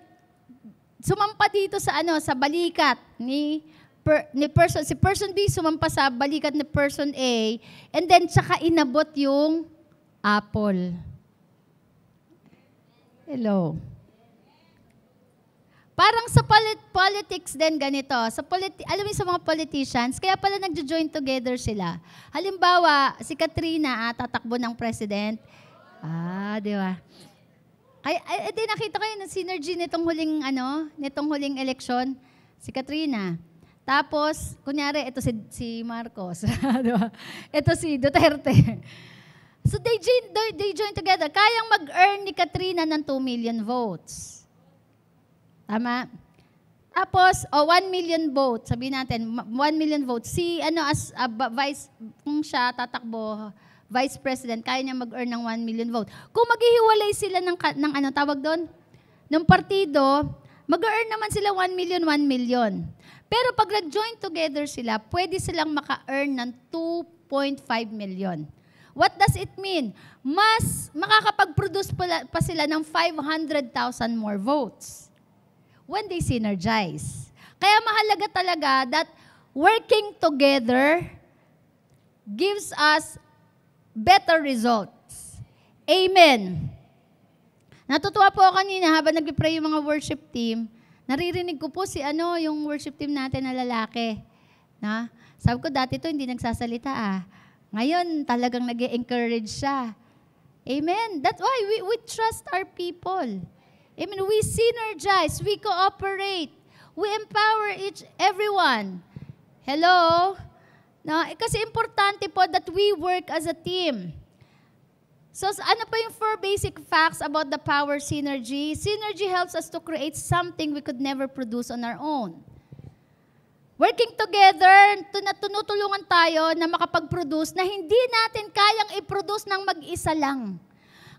sumampa dito sa sa balikat ni person, si person B sumampa sa balikat ni person A, and then tsaka inabot yung apple. Hello. Parang sa politics din ganito. Alam mo sa mga politicians, kaya pala nagjo-join together sila. Halimbawa, si Katrina tatakbo ng president. Di ba? Di nakita ko yung synergy nitong huling eleksyon, si Katrina. Tapos, kunyari, ito si Marcos. Diba? Ito si Duterte. So they join together. Kayang mag-earn ni Katrina ng 2 million votes. Tama? Tapos, 1 million votes. Sabihin natin, 1 million votes. Si, vice, kung siya tatakbo, vice president, kaya niya mag-earn ng 1 million vote. Kung maghihiwalay sila ng tawag doon? Ng partido, mag-earn naman sila 1 million, 1 million. Pero pag nag-join together sila, pwede silang maka-earn ng 2.5 million. What does it mean? Mas makakapag-produce pa sila ng 500,000 more votes when they synergize. Kaya mahalaga talaga that working together gives us better results. Amen. Natutuwa po ako kanina habang nag-pray yung mga worship team, naririnig ko po yung worship team natin na lalaki. Na? Sabi ko, dati to hindi nagsasalita Ngayon, talagang nag-encourage siya. Amen. That's why we trust our people. Amen. We synergize. We cooperate. We empower everyone. Hello? No? Kasi importante po that we work as a team. So, ano pa yung 4 basic facts about the power synergy? Synergy helps us to create something we could never produce on our own. Working together, tunutulungan tayo na makapag-produce na hindi natin kayang i-produce ng mag-isa lang.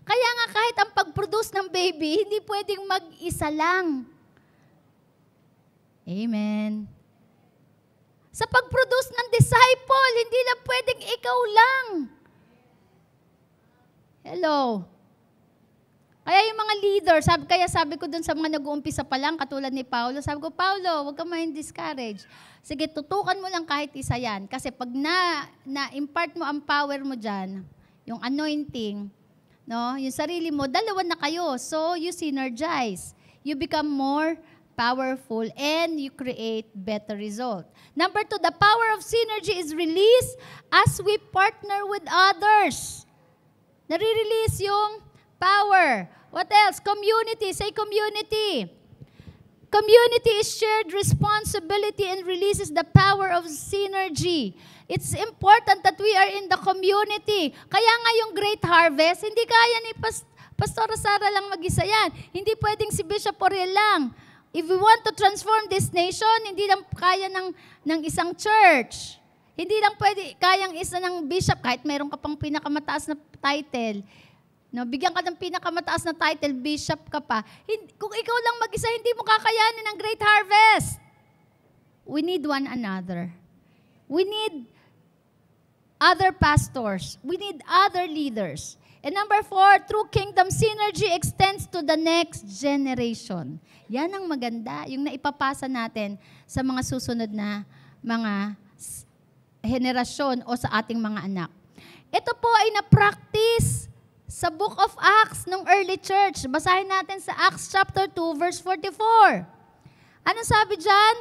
Kaya nga kahit ang pag-produce ng baby, hindi pwedeng mag-isa lang. Amen. Sa pag-produce ng disciple, hindi lang pwedeng ikaw lang. Hello. Kaya yung mga leader, sabi ko dun sa mga nag-uumpisa pa lang, katulad ni Paulo, sabi ko, Paulo, huwag ka ma-discourage. Sige, tutukan mo lang kahit isa yan. Kasi pag na-impart mo ang power mo dyan, yung anointing, no, yung sarili mo, dalawa na kayo. So, you synergize. You become more powerful and you create better result. Number 2, the power of synergy is released as we partner with others. Nare-release yung power. What else? Community. Say community. Community is shared responsibility and releases the power of synergy. It's important that we are in the community. Kaya nga yung Great Harvest, hindi kaya ni Pastora Sara lang mag-isa yan. Hindi pwedeng si Bishop Oriel lang. If we want to transform this nation, hindi lang kaya ng isang church. Hindi lang pwede kayang isa ng bishop, kahit mayroon ka pang pinakamataas na title. No, bigyan ka ng pinakamataas na title, bishop ka pa. Kung ikaw lang mag-isa, hindi mo kakayanin ang Great Harvest. We need one another. We need other pastors. We need other leaders. And number 4, true kingdom synergy extends to the next generation. Yan ang maganda, yung naipapasa natin sa mga susunod na mga henerasyon o sa ating mga anak. Ito po ay na-practice sa Book of Acts ng early church. Basahin natin sa Acts chapter 2, verse 44. Ano sabi dyan?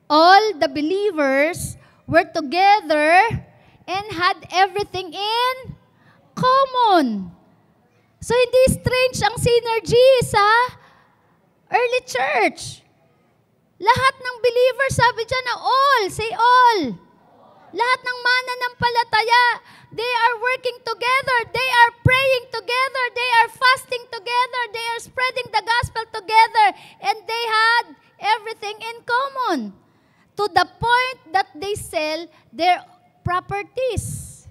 All the believers were together and had everything in common. So, hindi strange ang synergy sa early church. Lahat ng believers, sabi dyan na all, say all. Lahat ng mananampalataya, they are working together, they are praying together, they are fasting together, they are spreading the gospel together, and they had everything in common. To the point that they sell their properties.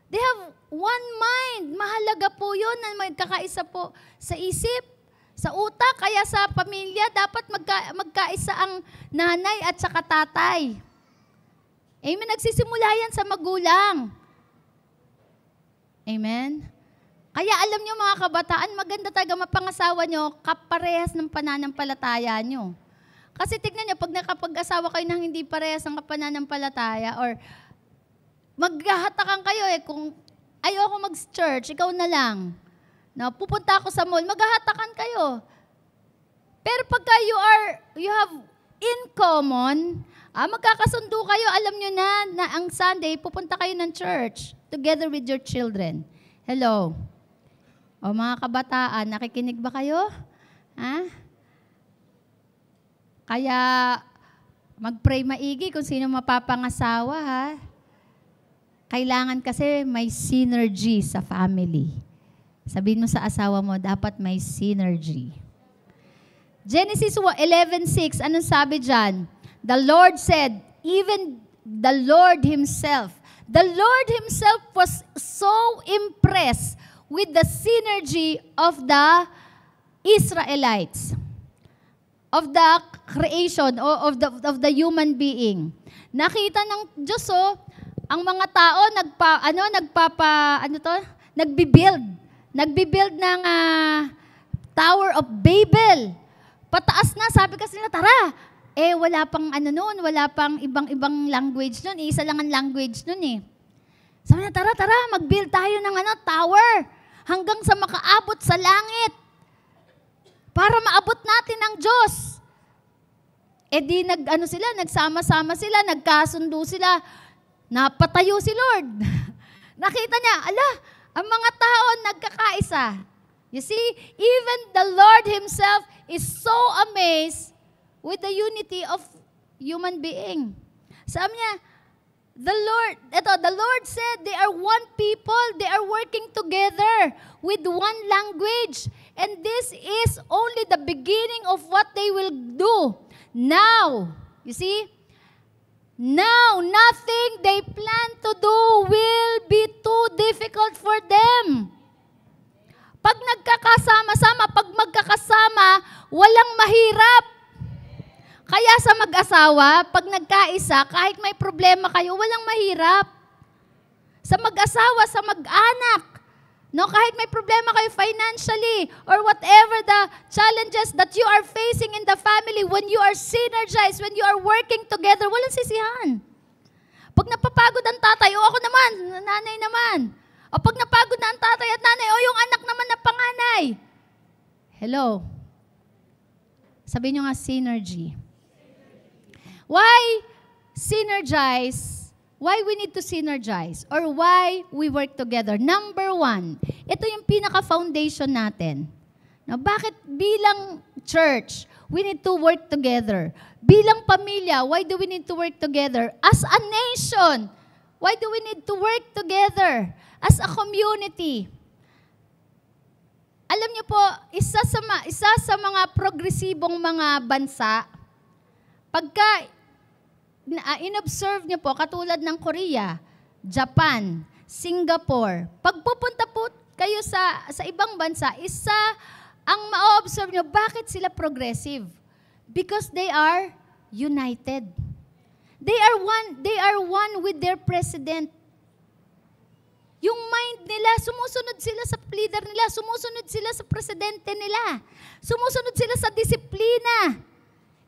They have one mind. Mahalaga po yun na magkakaisa po sa isip, sa utak, kaya sa pamilya, dapat magkaisa ang nanay at saka tatay. Amen? Nagsisimula yan sa magulang. Amen? Kaya alam nyo mga kabataan, maganda talaga mapangasawa nyo kaparehas ng pananampalataya nyo. Kasi tignan nyo, pag nakapag-asawa kayo ng hindi parehas ng pananampalataya or maghahatakan kayo kung ayoko mag-church, ikaw na lang. No, pupunta ako sa mall, maghahatakan kayo. Pero pagka you have in common, magkakasundo kayo, alam nyo na ang Sunday, pupunta kayo ng church together with your children. Hello? O mga kabataan, nakikinig ba kayo? Kaya mag-pray maigi kung sino mapapangasawa, ha? Kailangan kasi may synergy sa family. Sabihin mo sa asawa mo, dapat may synergy. Genesis 11:6, anong sabi dyan? The Lord said, even the Lord Himself was so impressed with the synergy of the Israelites, of the creation, of the human being. Nakita ng Diyos, ang mga tao nagbi-build ng Tower of Babel. Pataas na, sabi kasi nila, tara. Wala pang wala pang ibang language noon. Isa lang ang language noon . Sabi na, tara, mag-build tayo ng tower hanggang sa makaabot sa langit para maabot natin ang Diyos. Nagsama-sama sila, nagkasundo sila, napatayo si Lord. Nakita niya, ang mga tao nagkakaisa. You see, even the Lord Himself is so amazed with the unity of human being. Sabi niya, the Lord said they are one people, they are working together with one language. And this is only the beginning of what they will do. Now, you see, now nothing they plan to do will be too difficult for them. Pag magkakasama, walang mahirap. Kaya sa mag-asawa, pag nagkaisa, kahit may problema kayo, walang mahirap. Sa mag-asawa, sa mag-anak, kahit may problema kayo financially or whatever the challenges that you are facing in the family, when you are synergized, when you are working together, walang sisihan. Pag napapagod ang tatay, ako naman, nanay naman. O pag napagod na ang tatay at nanay, yung anak naman na panganay. Hello? Sabihin nyo nga, synergy. Why synergize? Why we need to synergize? Or why we work together? Number 1, ito yung pinaka-foundation natin. Now, bakit bilang church, we need to work together? Bilang pamilya, why do we need to work together? As a nation, why do we need to work together? As a community. Alam niyo po, isa sa mga progresibong mga bansa, pagka in-observe niyo po, katulad ng Korea, Japan, Singapore, pag pupunta po kayo sa ibang bansa, isa ang ma-observe niyo, bakit sila progressive? Because they are united. They are one with their president. Yung mind nila, sumusunod sila sa leader nila, sumusunod sila sa presidente nila, sumusunod sila sa disiplina.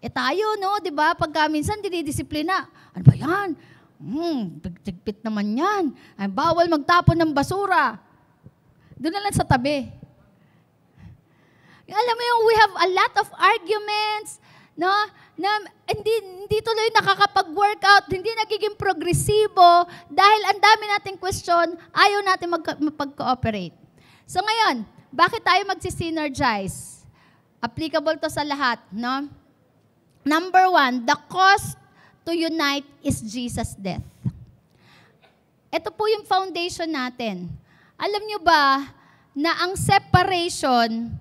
Tayo, no, di ba? Pagka minsan dinidisiplina, ano ba yan? Tigpit naman yan. Ay, bawal magtapon ng basura. Doon na lang sa tabi. Alam mo yung we have a lot of arguments, no? Na hindi tuloy nakakapag-workout, hindi nagiging progresibo dahil ang dami nating question, ayaw natin mapag-cooperate. So ngayon, bakit tayo magsi-synergize? Applicable to sa lahat, no? Number 1, the cost to unite is Jesus' death. Ito po yung foundation natin. Alam nyo ba na ang separation,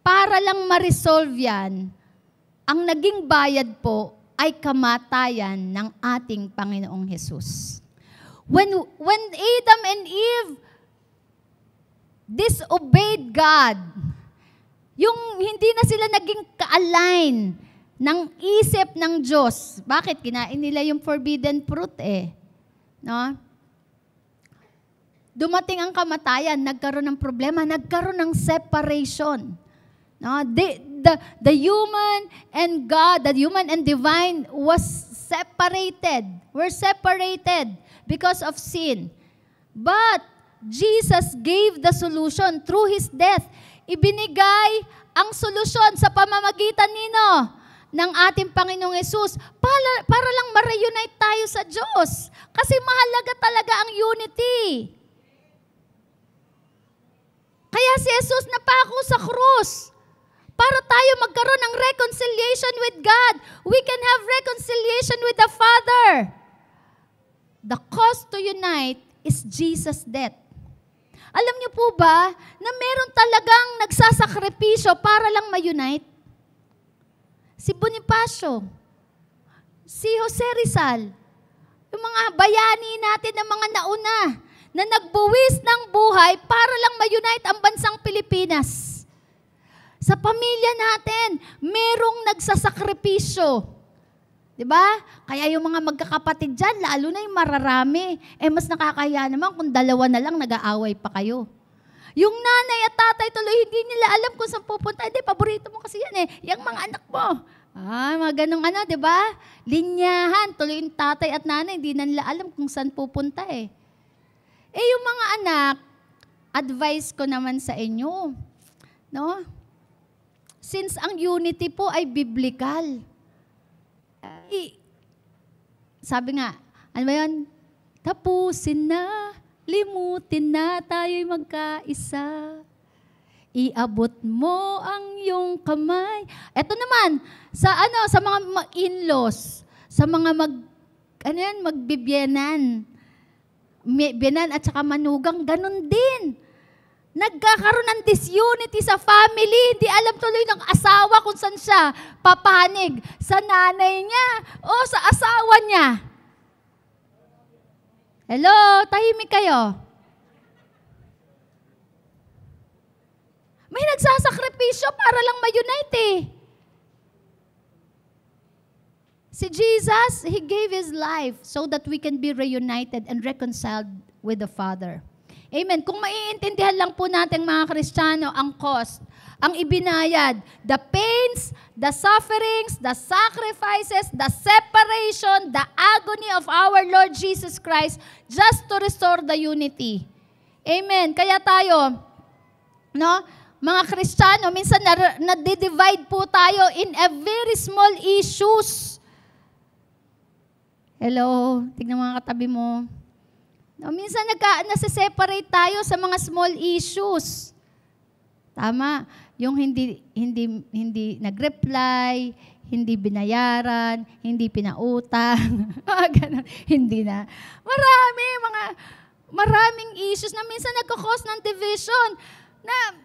para lang ma-resolve yan, ang naging bayad po ay kamatayan ng ating Panginoong Jesus. When Adam and Eve disobeyed God, yung hindi na sila naging ka-align ng isip ng Diyos. Bakit? Kinain nila yung forbidden fruit No? Dumating ang kamatayan, nagkaroon ng problema, nagkaroon ng separation. No? The human and God, the human and divine was separated. We're separated because of sin. But Jesus gave the solution through His death. Ibinigay ang solusyon sa pamamagitan ng ating Panginoong Yesus para lang ma-reunite tayo sa Diyos. Kasi mahalaga talaga ang unity. Kaya si Jesus napako sa krus para tayo magkaroon ng reconciliation with God. We can have reconciliation with the Father. The cost to unite is Jesus' death. Alam niyo po ba na meron talagang nagsasakripisyo para lang ma-unite? Si Bonifacio, si Jose Rizal, yung mga bayani natin ng mga nauna na nagbuwis ng buhay para lang ma-unite ang bansang Pilipinas. Sa pamilya natin, merong nagsasakripisyo. Diba? Kaya yung mga magkakapatid dyan, lalo na yung mararami, mas nakakaya naman kung dalawa na lang nag-aaway pa kayo. Yung nanay at tatay tuloy, hindi nila alam kung saan pupunta. Hindi, paborito mo kasi yan yung mga anak mo. Mga ganong diba? Linyahan, tuloy yung tatay at nanay, hindi na nila alam kung saan pupunta yung mga anak, advice ko naman sa inyo, no? Since ang unity po ay biblical, sabi nga, ano ba yun? Tapusin na, limutin na, tayo'y magkaisa. Iabot mo ang iyong kamay. Ito naman, sa mga in-laws, sa mga magbibyenan, biyenan at saka manugang, ganun din. Nagkakaroon ng disunity sa family. Hindi alam tuloy ng asawa kung saan siya papanig. Sa nanay niya o sa asawa niya. Hello, tahimik kayo. May nagsasakripisyo para lang ma-unite Si Jesus, He gave His life so that we can be reunited and reconciled with the Father. Amen. Kung maiintindihan lang po natin mga Kristiyano ang cost, ang ibinayad, the pains, the sufferings, the sacrifices, the separation, the agony of our Lord Jesus Christ just to restore the unity. Amen. Kaya tayo, mga Kristiyano, minsan na-divide po tayo in a very small issues. Hello, tignan mga katabi mo. Minsan nasa-separate tayo sa mga small issues. Tama. Yung hindi nag-reply, hindi binayaran, hindi pinautang. Ganun. Hindi na. Maraming issues na minsan nagkakos ng division na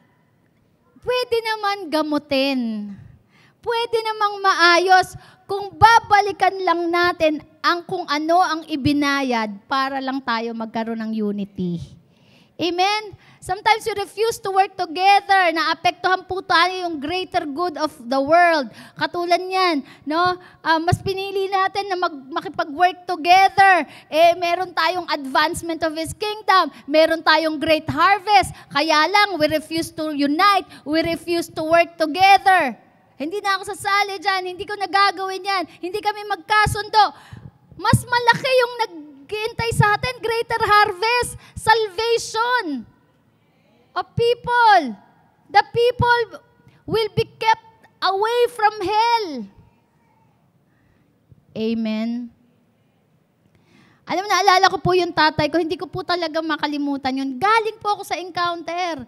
pwede naman gamutin. Pwede namang maayos kung babalikan lang natin kung ano ang ibinayad para lang tayo magkaroon ng unity. Amen? Sometimes we refuse to work together. Naapektuhan po tayo yung greater good of the world. Katulad niyan, no? Mas pinili natin na makipag-work together. Meron tayong advancement of His kingdom. Meron tayong great harvest. Kaya lang, we refuse to unite. We refuse to work together. Hindi na ako sasali dyan. Hindi ko nagagawin yan. Hindi kami magkasundo. Mas malaki yung nag-iintay sa atin, greater harvest, salvation of people. The people will be kept away from hell. Amen. Alam mo, naalala ko po yung tatay ko, hindi ko po talaga makalimutan yun. Galing po ako sa encounter.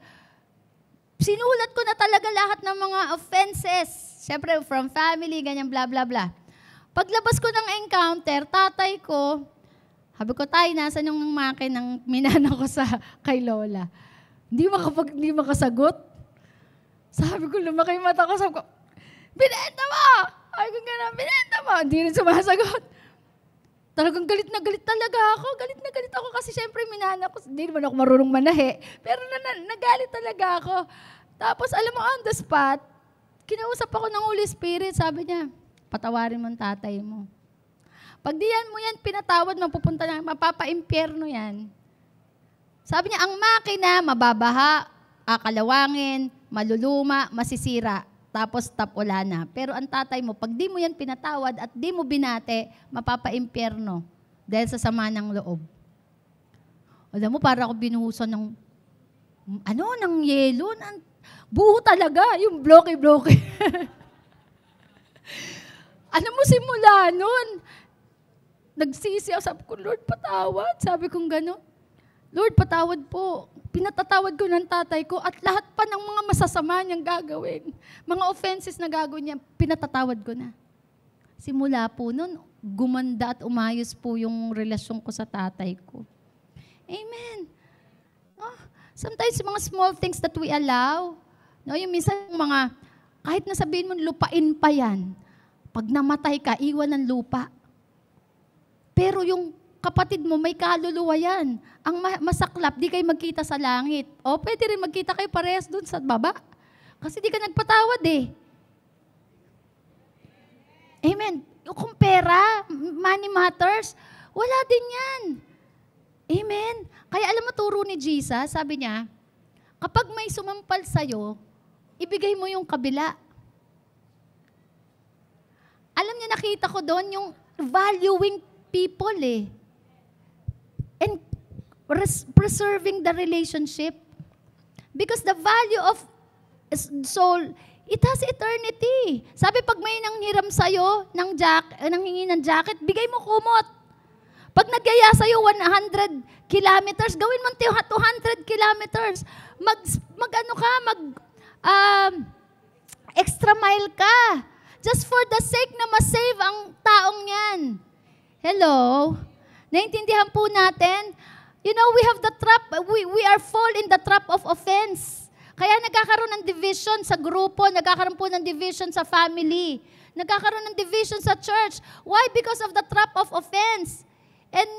Sinulat ko na talaga lahat ng mga offenses. Siyempre, from family, ganyan, bla bla bla. Paglabas ko ng encounter, tatay ko, sabi ko, tay, nasan yung makinang minana ko kay Lola? Hindi makasagot. Sabi ko, lumaki yung mata ko. Sabi ko, binenta mo! Sabi ko gano'n, binenta mo! Hindi rin sumasagot. Talagang galit na galit talaga ako. Galit na galit ako kasi syempre minana ko. Hindi naman ako marunong manahe. Pero nagalit talaga ako. Tapos alam mo, on the spot, kinausap ako ng Holy Spirit. Sabi niya, patawarin mo ang tatay mo. Pag diyan mo yan pinatawad, mapupunta na, mapapa-impyerno yan. Sabi niya, ang makina, mababaha, akalawangin, maluluma, masisira, tapos tapula na. Pero ang tatay mo, pag di mo yan pinatawad at di mo binate, mapapa-impyerno dahil sa sama ng loob. Alam mo, para ako binuhusan ng, ng yelo, buho talaga, yung bloke-bloke. Alam mo, simula nun, nagsisi ako, sabi ko, Lord, patawad. Sabi kong gano'n. Lord, patawad po. Pinatatawad ko ng tatay ko at lahat pa ng mga masasama niyang gagawin. Mga offenses na gagawin niya, pinatatawad ko na. Simula po nun, gumanda at umayos po yung relasyon ko sa tatay ko. Amen. Sometimes mga small things that we allow, yung minsan mga, kahit nasabihin mo, lupain pa yan. Pag namatay ka, iwan ng lupa. Pero yung kapatid mo, may kaluluwa yan. Ang masaklap, di kayo magkita sa langit. O, pwede rin magkita kayo parehas dun sa baba. Kasi di ka nagpatawad eh. Amen. Kung pera, money matters, wala din yan. Amen. Kaya alam mo, turo ni Jesus, sabi niya, kapag may sumampal sa'yo, ibigay mo yung kabila. Alam niyo, nakita ko doon yung valuing people eh. And preserving the relationship. Because the value of soul, it has eternity. Sabi, pag may nanghiram sa'yo, nanghingi ng jacket, bigay mo kumot. Pag nagyaya sa'yo 100 kilometers, gawin mo 200 kilometers. Extra mile ka. Just for the sake na masave ang taong yan. Hello? Naintindihan po natin? You know, we have the trap, we are fall in the trap of offense. Kaya nagkakaroon ng division sa grupo, nagkakaroon po ng division sa family, nagkakaroon ng division sa church. Why? Because of the trap of offense. And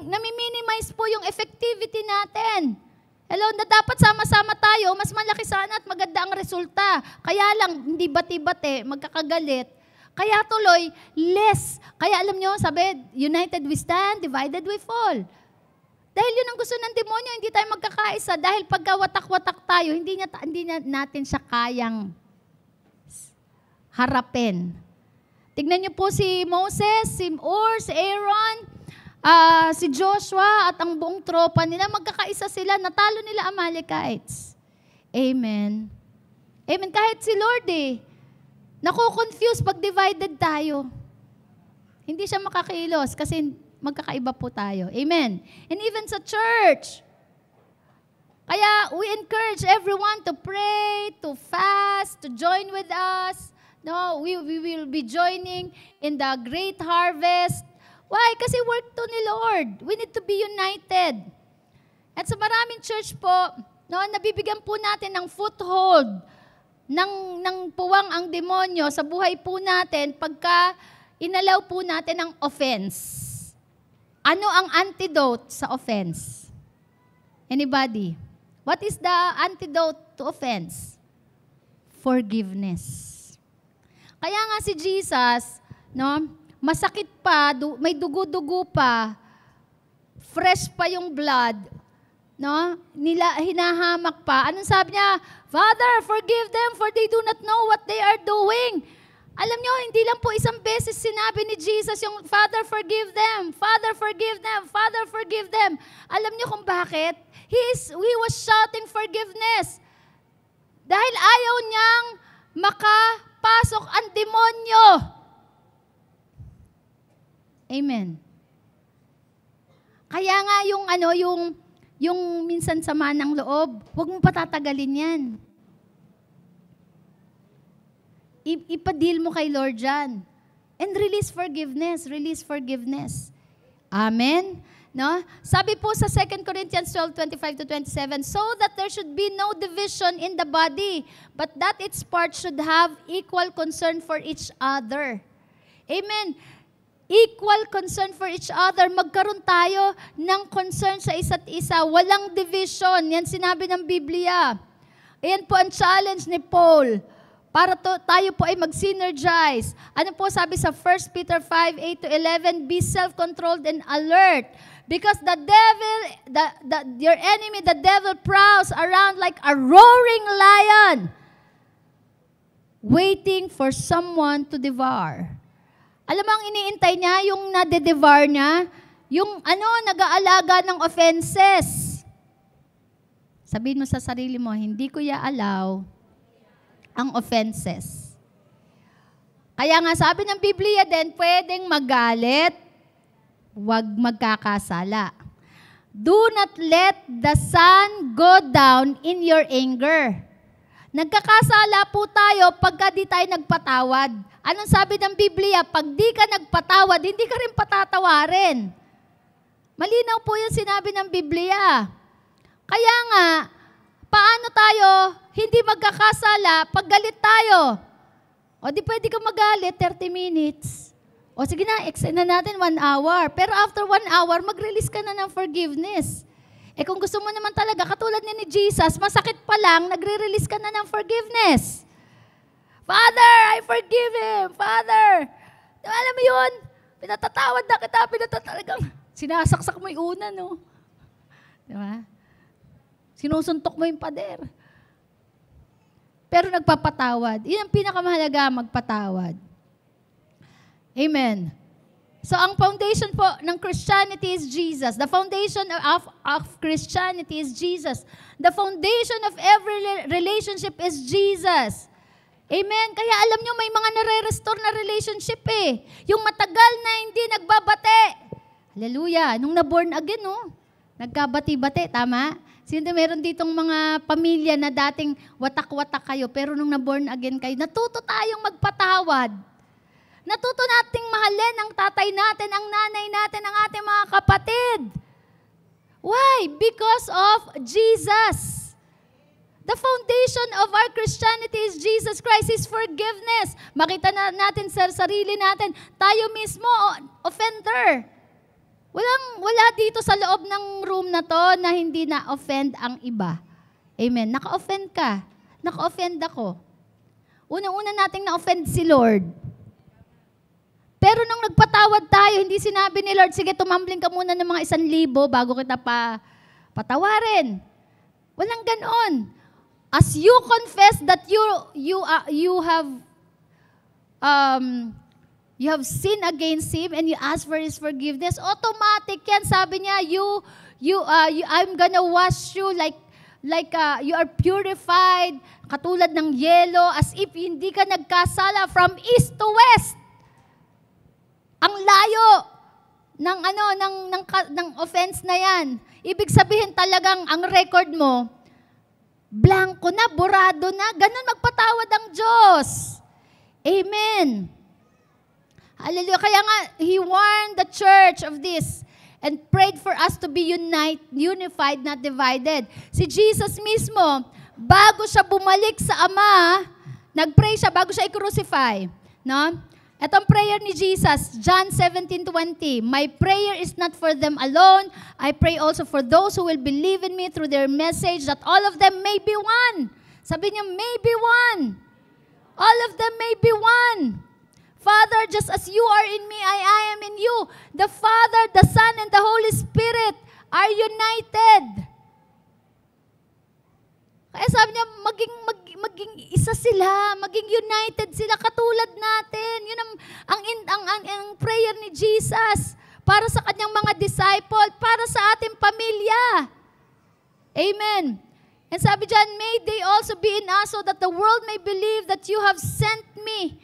nami-minimize po yung effectivity natin. Hello, na dapat sama-sama tayo, mas malaki sana at maganda ang resulta. Kaya lang, hindi bati-bati, magkakagalit. Kaya tuloy, less. Kaya alam nyo, sabi, united we stand, divided we fall. Dahil yun ang gusto ng demonyo, hindi tayo magkakaisa. Dahil pagka watak-watak tayo, hindi natin siya kayang harapin. Tignan nyo po si Moses, si si Aaron, si Joshua at ang buong tropa nila, magkakaisa sila, natalo nila Amalekites. Amen. Amen. Kahit si Lord nako-confuse pag divided tayo. Hindi siya makakilos kasi magkakaiba po tayo. Amen. And even sa church. Kaya we encourage everyone to pray, to fast, to join with us. No, we will be joining in the great harvest. Why? Kasi work to ni Lord. We need to be united. At sa maraming church po, nabibigyan po natin ng foothold ng puwang ang demonyo sa buhay po natin pagka inalaw po natin ang offense. Ano ang antidote sa offense? Anybody? What is the antidote to offense? Forgiveness. Kaya nga si Jesus, no, masakit pa, may dugo-dugo pa, fresh pa yung blood, no? Hinahamak pa. Anong sabi niya? Father, forgive them for they do not know what they are doing. Alam niyo, hindi lang po isang beses sinabi ni Jesus yung Father, forgive them. Father, forgive them. Father, forgive them. Alam niyo kung bakit? He was shouting forgiveness. Dahil ayaw niyang makapasok ang demonyo. Amen. Kaya nga yung minsan sama ng loob, huwag mo patatagalin yan. Ipa-deal mo kay Lord dyan. And release forgiveness. Release forgiveness. Amen? No? Sabi po sa 2 Corinthians 12:25-27, so that there should be no division in the body, but that its parts should have equal concern for each other. Amen. Equal concern for each other. Magkaroon tayo ng concern sa isa't isa. Walang division. Yan sinabi ng Biblia. Ayan po ang challenge ni Paul. Para tayo po ay mag-synergize. Ano po sabi sa 1 Peter 5:8-11, be self-controlled and alert. Because the devil, your enemy, the devil prowls around like a roaring lion, waiting for someone to devour. Alam mo ang iniintay niya, yung nade-devour niya, yung nag-aalaga ng offenses. Sabihin mo sa sarili mo, hindi ko allow ang offenses. Kaya nga sabi ng Biblia din, pwedeng magalit, huwag magkakasala. Do not let the sun go down in your anger. Nagkakasala po tayo pagka di tayo nagpatawad. Anong sabi ng Biblia? Pag di ka nagpatawad, hindi ka rin patatawarin. Malinaw po yung sinabi ng Biblia. Kaya nga, paano tayo hindi magkakasala pag galit tayo? O di pwede ka magalit 30 minutes. O sige na, extend na natin 1 hour. Pero after 1 hour, mag-release ka na ng forgiveness. Eh kung gusto mo naman talaga, katulad ni Jesus, masakit pa lang, nagre-release ka na ng forgiveness. Father, I forgive him. Father. Alam mo yun? Pinatatawad na kita. Talagang sinasaksak mo yung una, no? Diba? Sinusuntok mo yung pader. Pero nagpapatawad. Yun ang pinakamahalaga, magpatawad. Amen. So, ang foundation po ng Christianity is Jesus. The foundation of Christianity is Jesus. The foundation of every relationship is Jesus. Amen. Kaya alam nyo, may mga nare-restore na relationship eh. Yung matagal na hindi nagbabate. Hallelujah. Nung na-born again, no? Nagkabati-bati, tama? Sino meron ditong mga pamilya na dating watak-watak kayo, pero nung na-born again kayo, natuto tayong magpatawad. Natuto nating mahalin ang tatay natin, ang nanay natin, ang ating mga kapatid. Why? Because of Jesus. The foundation of our Christianity is Jesus Christ, His forgiveness. Makita na natin sa sarili natin, tayo mismo, offender. Wala dito sa loob ng room na to na hindi na-offend ang iba. Amen. Naka-offend ka. Naka-offend ako. Unang-una nating na-offend si Lord. Pero nung nagpatawad tayo, hindi sinabi ni Lord, sige, tumambling ka muna ng mga 1,000 bago kita patawarin. Walang ganon. As you confess that you have sinned against Him and you ask for His forgiveness, automatic yan. Sabi niya, I'm gonna wash you like you are purified, katulad ng yelo, as if hindi ka nagkasala from east to west. Ang layo ng offense na yan. Ibig sabihin talagang ang record mo, blanco na, borado na. Ganun magpatawad ang Diyos. Amen. Hallelujah. Kaya nga, He warned the church of this and prayed for us to be unified, not divided. Si Jesus mismo, bago siya bumalik sa Ama, nag-pray siya bago siya i-crucify. No? Etong prayer ni Jesus, John 17:20, "My prayer is not for them alone. I pray also for those who will believe in me through their message, that all of them may be one." Sabi niya, may be one. All of them may be one. Father, just as you are in me, I am in you. The Father, the Son, and the Holy Spirit are united. Kaya sabi niya, maging isa sila, maging united sila, katulad natin. Yun ang prayer ni Jesus para sa kanyang mga disciple, para sa ating pamilya. Amen. And sabi diyan, may they also be in us so that the world may believe that you have sent me.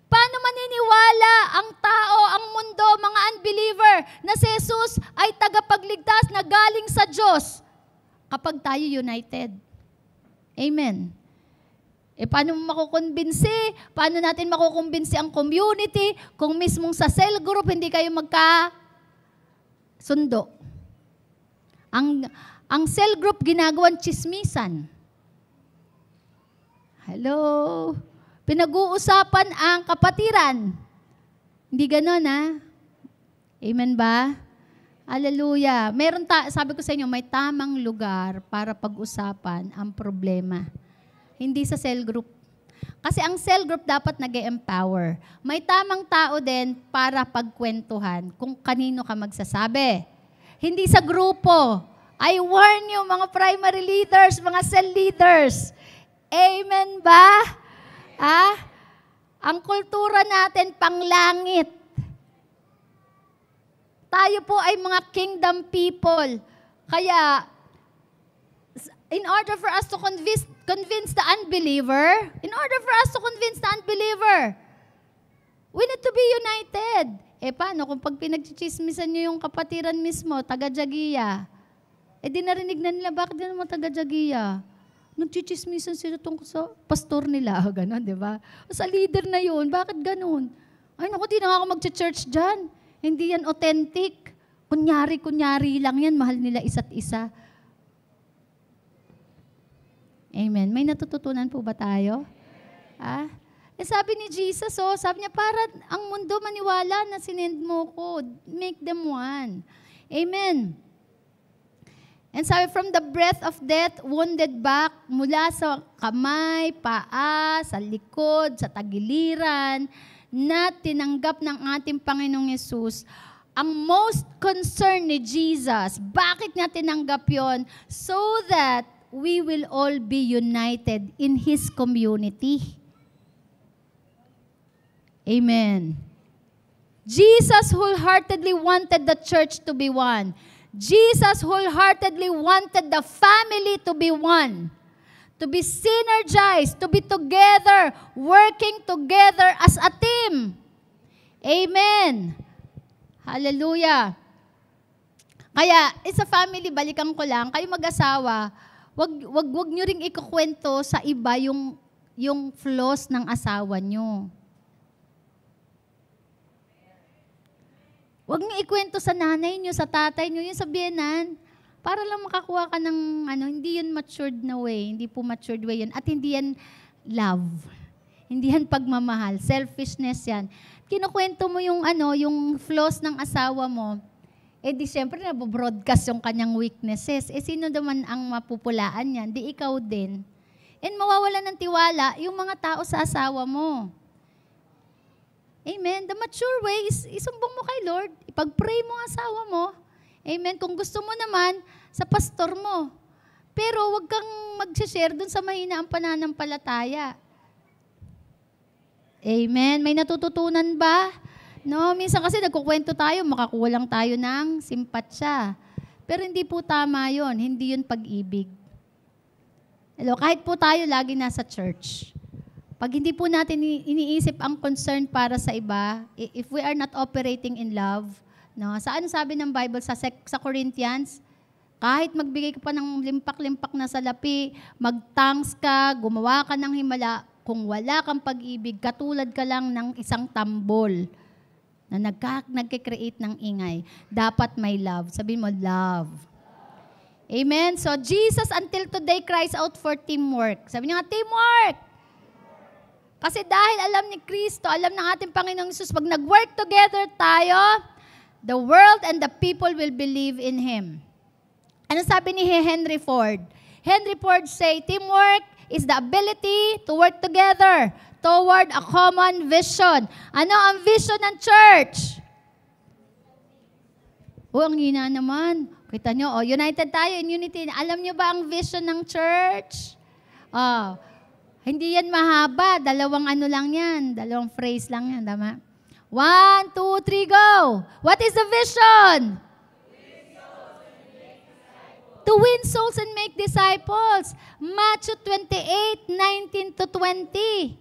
Paano maniniwala ang tao, ang mundo, mga unbeliever, na si Jesus ay tagapagligtas na galing sa Diyos kapag tayo united? Amen. Paano mo makukumbinsi? Paano natin makukumbinsi ang community kung mismong sa cell group hindi kayo magkasundo? Ang cell group ginagawang chismisan. Hello? Pinag-uusapan ang kapatiran. Hindi ganon, ha? Amen ba? Hallelujah. Sabi ko sa inyo, may tamang lugar para pag-usapan ang problema. Hindi sa cell group. Kasi ang cell group dapat nag-empower. May tamang tao din para pagkwentuhan kung kanino ka magsasabi. Hindi sa grupo. I warn you, mga primary leaders, mga cell leaders. Amen ba? Ang kultura natin panglangit. Tayo po ay mga kingdom people. Kaya, in order for us to convince the unbeliever, we need to be united. Paano kung pag pinagchichismisan nyo yung kapatiran mismo, taga-Jagiya, di narinig na nila, bakit ganun mo taga-Jagiya? Nagchichismisan sila tungkol sa pastor nila, gano'n, di ba? Sa leader na yun, bakit gano'n? Ay, naku, di na ako mag-church dyan. Hindi yan authentic. Kunyari lang yan, mahal nila isa't isa. Amen. May natututunan po ba tayo? Sabi ni Jesus, sabi niya, para ang mundo maniwala na sinend mo ko, make them one. Amen. And sabi, from the breath of death, wounded back, mula sa kamay, paa, sa likod, sa tagiliran, na tinanggap ng ating Panginoong Yesus, ang most concern ni Jesus, bakit niya tinanggap yon? So that we will all be united in His community. Amen. Jesus wholeheartedly wanted the church to be one. Jesus wholeheartedly wanted the family to be one, to be synergized, to be together, working together as a team. Amen. Hallelujah. Kaya, sa family, balikan ko lang, kayo mag-asawa, wag nyo ring ikukwento sa iba yung flaws ng asawa nyo. Huwag niyo ikwento sa nanay niyo, sa tatay niyo, yung sabihanan. Para lang makakuha ka ng, hindi yun matured na way. Hindi po matured way yun. At hindi yan love. Hindi yan pagmamahal. Selfishness yan. Kinukwento mo yung, yung flaws ng asawa mo. Di syempre, nabobroadcast yung kanyang weaknesses. Sino naman ang mapupulaan yan? Di ikaw din. And mawawala ng tiwala yung mga tao sa asawa mo. Amen. The mature way is isumbong mo kay Lord. Ipag-pray mo ang asawa mo. Amen. Kung gusto mo naman, sa pastor mo. Pero huwag kang mag-share dun sa mahina ang pananampalataya. Amen. May natututunan ba? No, minsan kasi nagkukwento tayo, makakulang tayo ng simpatsya. Pero hindi po tama yon. Hindi yun pag-ibig. Hello, kahit po tayo lagi nasa church. Pag hindi po natin iniisip ang concern para sa iba, if we are not operating in love, no? Saan sabi ng Bible sa Corinthians? Kahit magbigay ka pa ng limpak-limpak na salapi, mag-thanks ka, gumawa ka ng himala, kung wala kang pag-ibig, katulad ka lang ng isang tambol na nagkikreate ng ingay. Dapat may love. Sabihin mo, love. Amen? So, Jesus until today cries out for teamwork. Sabi niya nga, teamwork! Kasi dahil alam ni Kristo, alam ng ating Panginoong Jesus, pag nag-work together tayo, the world and the people will believe in Him. Ano sabi ni Henry Ford? Henry Ford say, teamwork is the ability to work together toward a common vision. Ano ang vision ng church? Ang hina naman. Kita nyo, united tayo in unity. Alam nyo ba ang vision ng church? Hindi yan mahaba. Dalawang ano lang yan. Dalawang phrase lang yan. Tama? 1, 2, 3, go! What is the vision? To win souls and make disciples. Matthew 28:19 to 20.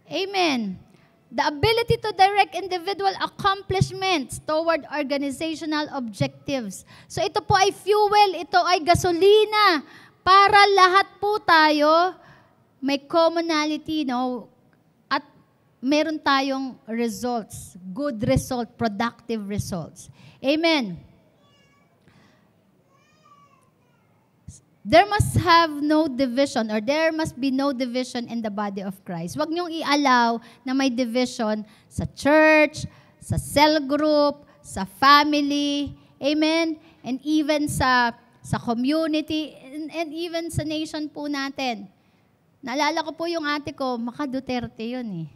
Amen. The ability to direct individual accomplishments toward organizational objectives. So ito po ay fuel, ito ay gasolina para lahat po tayo may commonality, no? At meron tayong results, good result, productive results. Amen. There must have no division or there must be no division in the body of Christ. Huwag niyong i-allow na may division sa church, sa cell group, sa family, amen, and even sa community, and even sa nation po natin. Naalala ko po yung ate ko, Maka Duterte yun eh.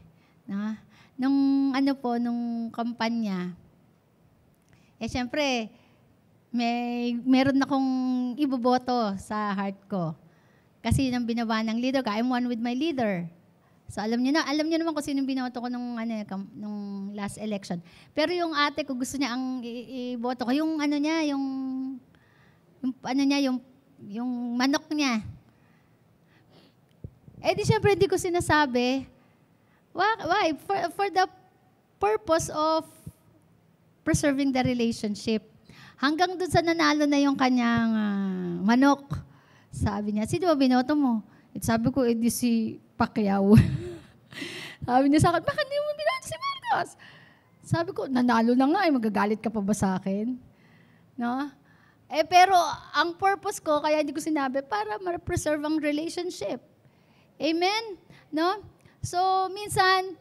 Nung kampanya, syempre, meron akong iboboto sa heart ko. Kasi yun ang binawa ng leader ko. I'm one with my leader. So alam niyo naman kung sino binoto ko nung last election. Pero yung ate ko gusto niya ang iboto ko yung yung manok niya. Di syempre hindi ko sinasabi. Why? For the purpose of preserving the relationship. Hanggang doon sa nanalo na yung kanyang manok. Sabi niya, sino ba binoto mo? Sabi ko, di si Pacquiao. Sabi niya sa akin, bakit hindi mo binoto si Marcos? Sabi ko, nanalo na nga, magagalit ka pa ba sa akin? No? Pero ang purpose ko, kaya hindi ko sinabi, para ma-preserve ang relationship. Amen? No? So, minsan,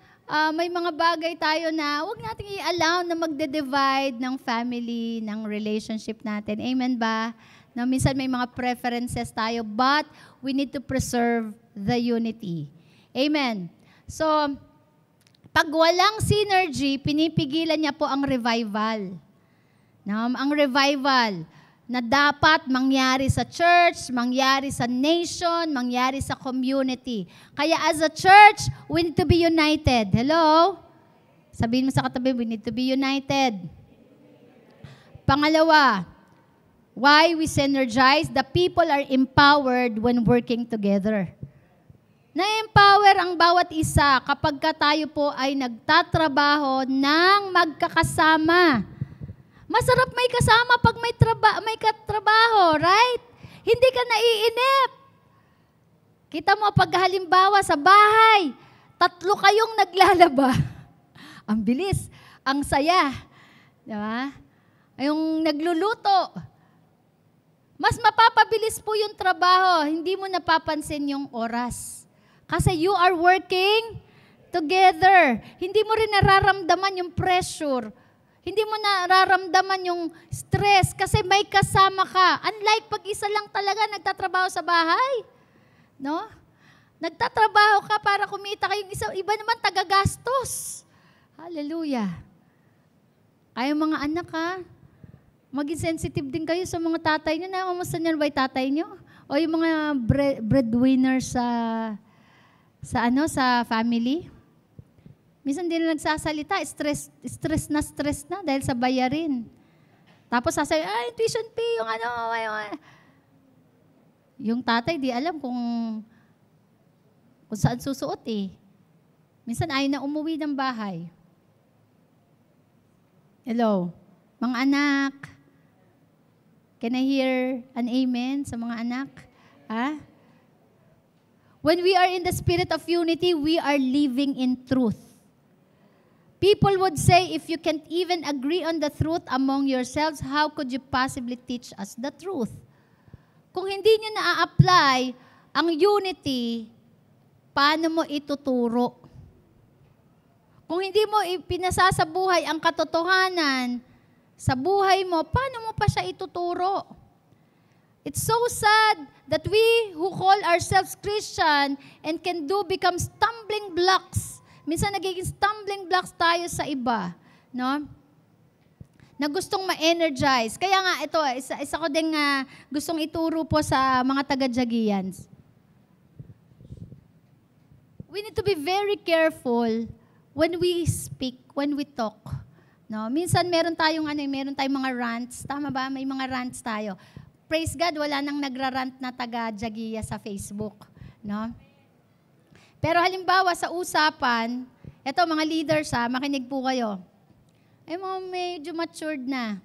may mga bagay tayo na huwag natin i-allow na magde-divide ng family, ng relationship natin. Amen ba? Na minsan may mga preferences tayo, but we need to preserve the unity. Amen. So, pag walang synergy, pinipigilan niya po ang revival. Ang revival na dapat mangyari sa church, mangyari sa nation, mangyari sa community. Kaya as a church, we need to be united. Hello? Sabihin mo sa katabi, we need to be united. Pangalawa, why we synergize? The people are empowered when working together. Na-empower ang bawat isa kapag tayo po ay nagtatrabaho ng magkakasama. Masarap may kasama pag may katrabaho, right? Hindi ka naiinip. Kita mo, pag halimbawa sa bahay, 3 kayong naglalaba. Ang bilis, ang saya. Diba? Yung nagluluto. Mas mapapabilis po yung trabaho. Hindi mo napapansin yung oras. Kasi you are working together. Hindi mo rin nararamdaman yung pressure. Hindi mo nararamdaman yung stress kasi may kasama ka. Unlike pag isa lang talaga nagtatrabaho sa bahay. No? Nagtatrabaho ka para kumita kayong isa. Iba naman tagagastos. Hallelujah. Kayo mga anak maging sensitive din kayo sa mga tatay nyo. Namamusta nyo ba yung tatay nyo? O yung mga breadwinners sa family? Minsan hindi na nagsasalita, stress na dahil sa bayarin. Tapos sasabi, tuition fee, yung tatay di alam kung saan susuot eh. Minsan ayaw na umuwi ng bahay. Hello, mga anak. Can I hear an amen sa mga anak? When we are in the spirit of unity, we are living in truth. People would say, if you can't even agree on the truth among yourselves, how could you possibly teach us the truth? Kung hindi nyo na-apply ang unity paano mo ituturo. Kung hindi mo ipinasasabuhay ang katotohanan sa buhay mo, paano mo pa siya ituturo? It's so sad that we who call ourselves Christian and can become stumbling blocks. Minsan nagiging stumbling blocks tayo sa iba, no? Na gustong ma-energize. Kaya nga, ito, isa ko din gustong ituro po sa mga taga-Jagians. We need to be very careful when we speak, when we talk. No? Minsan meron tayong mga rants. Tama ba? May mga rants tayo. Praise God, wala nang nagra-rant na taga-Jagia sa Facebook. No? Pero halimbawa sa usapan, eto mga leaders makinig po kayo. Ay mga medyo matured na.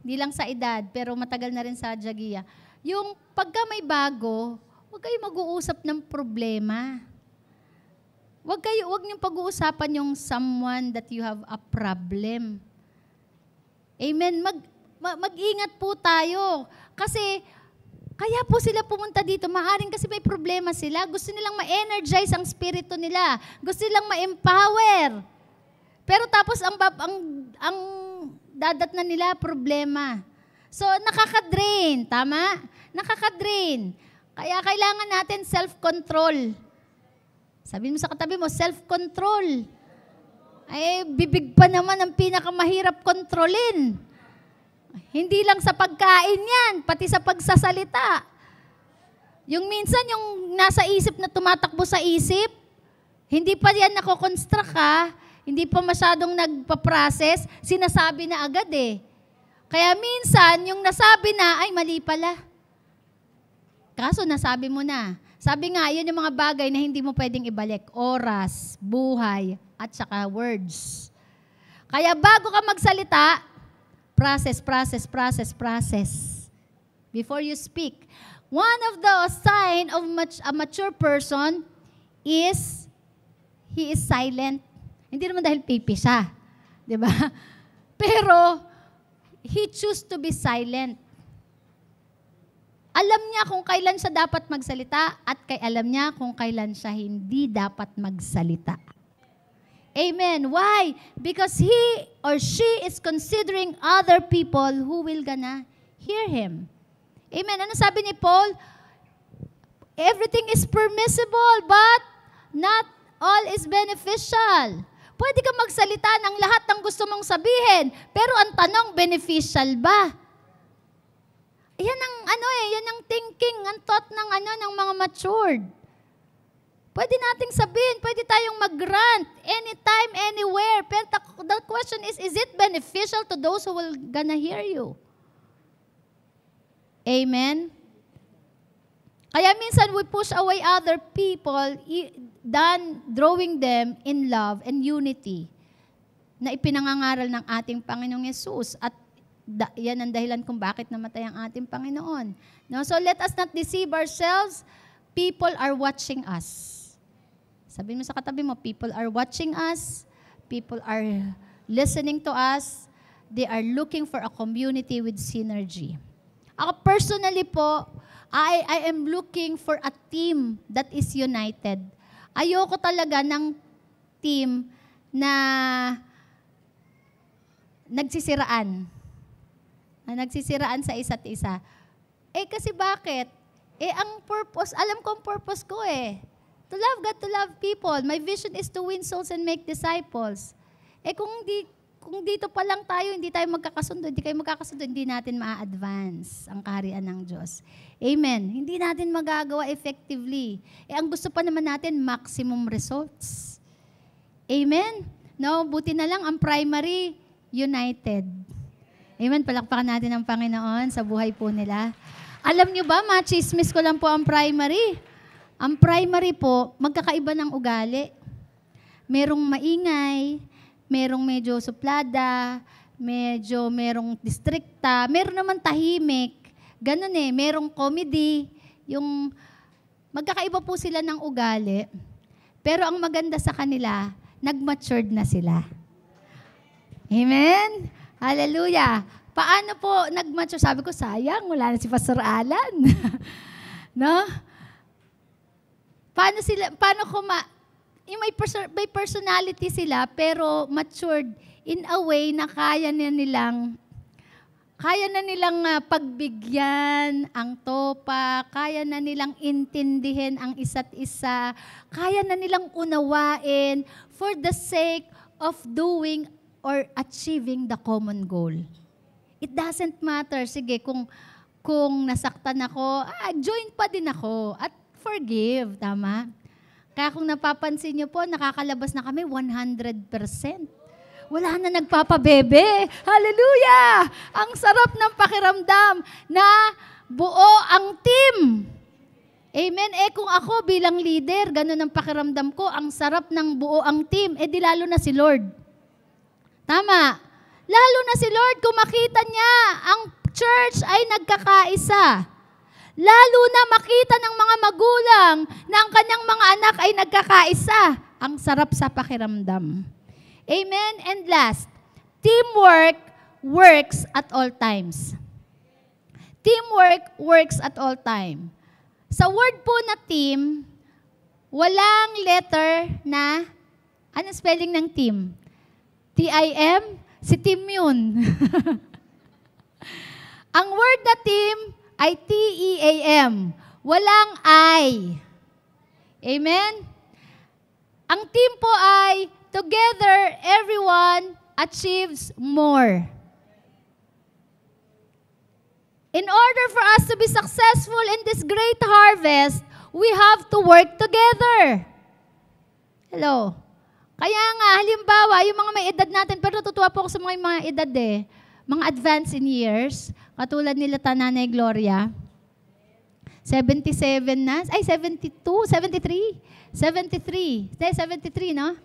Hindi lang sa edad, pero matagal na rin sa Jagia. Yung pagka may bago, huwag kayo mag-uusap ng problema. Huwag niyong pag-uusapan yung someone that you have a problem. Amen. Mag-ingat po tayo. Kasi, kaya po sila pumunta dito. Maaring kasi may problema sila. Gusto nilang ma-energize ang spirito nila. Gusto nilang ma-empower. Pero tapos ang dadat na nila problema. So, nakaka-drain. Tama? Nakaka-drain. Kaya kailangan natin self-control. Sabi mo sa katabi mo, self-control. Ay, bibig pa naman ang pinakamahirap kontrolin. Hindi lang sa pagkain yan, pati sa pagsasalita. Yung minsan, yung nasa isip na tumatakbo sa isip, hindi pa yan nako-construct hindi pa masyadong nagpa-process, sinasabi na agad eh. Kaya minsan, yung nasabi na, ay mali pala. Kaso nasabi mo na. Sabi nga, yun yung mga bagay na hindi mo pwedeng ibalik. Oras, buhay, at saka words. Kaya bago ka magsalita, process. Before you speak. One of the sign of a mature person is he is silent. Hindi naman dahil pipi siya. Diba? Pero, he choose to be silent. Alam niya kung kailan siya dapat magsalita at alam niya kung kailan siya hindi dapat magsalita. Amen. Why? Because he or she is considering other people who will gonna hear him. Amen. Ano sabi ni Paul? Everything is permissible, but not all is beneficial. Pwede ka magsalita ng lahat ng gusto mong sabihin, pero ang tanong, beneficial ba? Yan ang thinking, ang thought ng mga matured. Pwede nating sabihin, pwede tayong mag-rant anytime, anywhere. Pero the question is it beneficial to those who will gonna hear you? Amen? Kaya minsan we push away other people than drawing them in love and unity na ipinangangaral ng ating Panginoong Yesus. At yan ang dahilan kung bakit namatay ang ating Panginoon. No? So let us not deceive ourselves. People are watching us. Sabi mo sa katabi mo, people are watching us. People are listening to us. They are looking for a community with synergy. Ako personally po, I am looking for a team that is united. Ayoko talaga ng team na nagsisiraan. Na nagsisiraan sa isa't isa. Kasi bakit? Ang purpose, alam ko ang purpose ko To love God, to love people. My vision is to win souls and make disciples. Kung dito pa lang tayo, hindi tayo magkakasundo, hindi natin ma-advance ang kaharian ng Diyos. Amen. Hindi natin magagawa effectively. Ang gusto pa naman natin, maximum results. Amen? No, buti na lang ang primary, united. Amen. Palakpakan natin ang Panginoon sa buhay po nila. Alam nyo ba, machismis ko lang po ang primary. Ang primary po, magkakaiba ng ugali. Merong maingay, merong medyo suplada, merong distrikta, meron naman tahimik. Ganun merong comedy. Yung magkakaiba po sila ng ugali. Pero ang maganda sa kanila, nag-matured na sila. Amen? Hallelujah. Paano po nag-mature? Sabi ko, sayang, wala na si Pastor Alan. No? yung may personality sila, pero matured in a way na kaya na nilang pagbigyan ang topa, kaya na nilang intindihin ang isa't isa, kaya na nilang unawain for the sake of doing or achieving the common goal. It doesn't matter, sige, kung nasaktan ako, join pa din ako at forgive, tama? Kaya kung napapansin niyo po, nakakalabas na kami 100%. Wala na nagpapabebe. Hallelujah! Ang sarap ng pakiramdam na buo ang team. Amen. Kung ako bilang leader, ganun ang pakiramdam ko, ang sarap ng buo ang team, di lalo na si Lord. Tama. Lalo na si Lord, kung makita niya, ang church ay nagkakaisa. Lalo na makita ng mga magulang na ang kanyang mga anak ay nagkakaisa. Ang sarap sa pakiramdam. Amen? And last, teamwork works at all times. Teamwork works at all time. Sa word po na team, walang letter na, ano spelling ng team? T-I-M? Si team yun. Ang word na team ay T-E-A-M. Walang I. Amen? Ang team po ay together, everyone achieves more. In order for us to be successful in this great harvest, we have to work together. Hello? Kaya nga, halimbawa, yung mga may edad natin, pero natutuwa po ako sa mga edad mga advanced in years, katulad nila Nanay Gloria, 77 na, 72, 73, 73, no?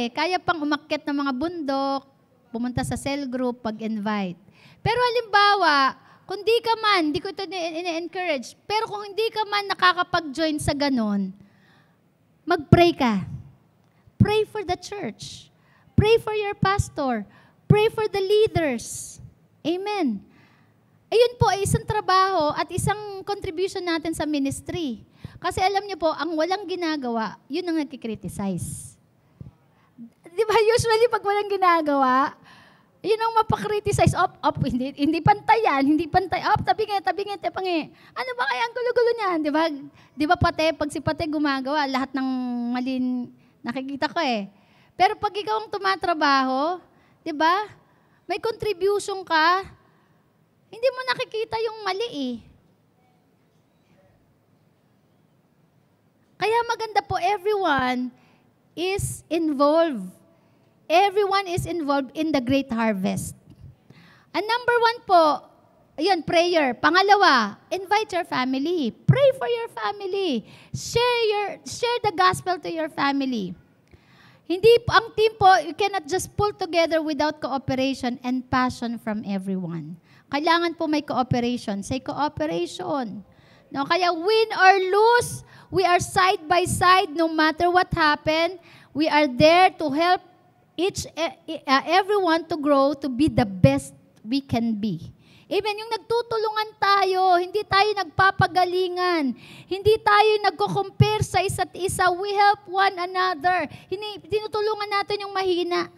Kaya pang umakyat ng mga bundok, pumunta sa cell group, pag-invite. Pero halimbawa, kung di ka man, di ko ito in-encourage, pero kung hindi ka man nakakapag-join sa ganon, mag-pray ka. Pray for the church. Pray for your pastor. Pray for the leaders. Amen. Ayun po ay isang trabaho at isang contribution natin sa ministry. Kasi alam niyo po, ang walang ginagawa, yun ang nagkikriticize. Di ba usually pag walang ginagawa, yun ang mapakriticize. Hindi pantay yan, hindi pantay. Tabi nga, pangi. Ano ba kaya ang gulo-gulo niyan? Di ba pati, pag si pati gumagawa, lahat ng malin nakikita ko Pero pag ikaw ang tumatrabaho, di ba, may contribution ka, hindi mo nakikita yung mali Kaya maganda po, everyone is involved. Everyone is involved in the great harvest. And number 1 po, ayun, prayer. Pangalawa, invite your family. Pray for your family. Share the gospel to your family. Ang team po, you cannot just pull together without cooperation and passion from everyone. Kailangan po may cooperation. Say cooperation. No, kaya win or lose, we are side by side no matter what happened. We are there to help everyone to grow to be the best we can be. Amen. Yung nagtutulungan tayo, hindi tayo nagpapagalingan, hindi tayo nagko-compare sa isa't isa. We help one another. Tinutulungan natin yung mahina.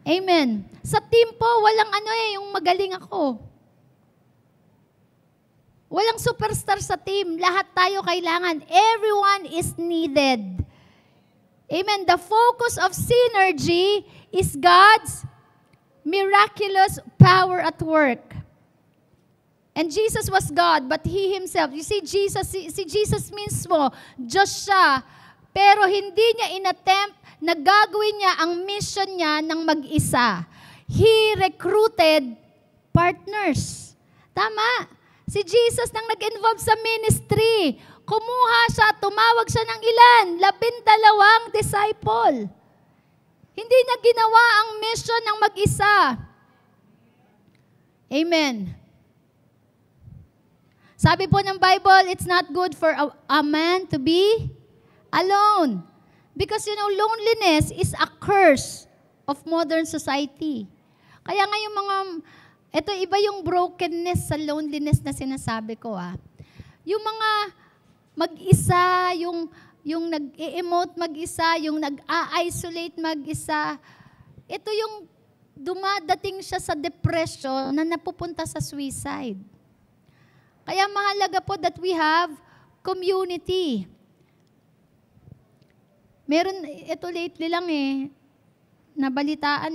Amen. Sa team po, walang yung magaling ako. Walang superstar sa team. Lahat tayo kailangan. Everyone is needed. Amen. The focus of synergy is God's miraculous power at work. And Jesus was God, but He Himself, you see, si Jesus mismo, Diyos siya, pero hindi niya inattempt na gagawin niya ang mission niya ng mag-isa. He recruited partners. Tama. Si Jesus nang nag-involve sa ministry, kumuha siya, tumawag siya ng ilan? 12 disciple. Hindi niya ginawa ang mission ng mag-isa. Amen. Sabi po ng Bible, it's not good for a man to be alone. Because loneliness is a curse of modern society. Kaya nga yung mga Ito, iba yung brokenness sa loneliness na sinasabi ko. Yung mga mag-isa, yung nag-e-emote mag-isa, yung nag-a-isolate mag-isa, ito yung dumadating siya sa depression na napupunta sa suicide. Kaya mahalaga po that we have community. Meron, ito lately lang nabalitaan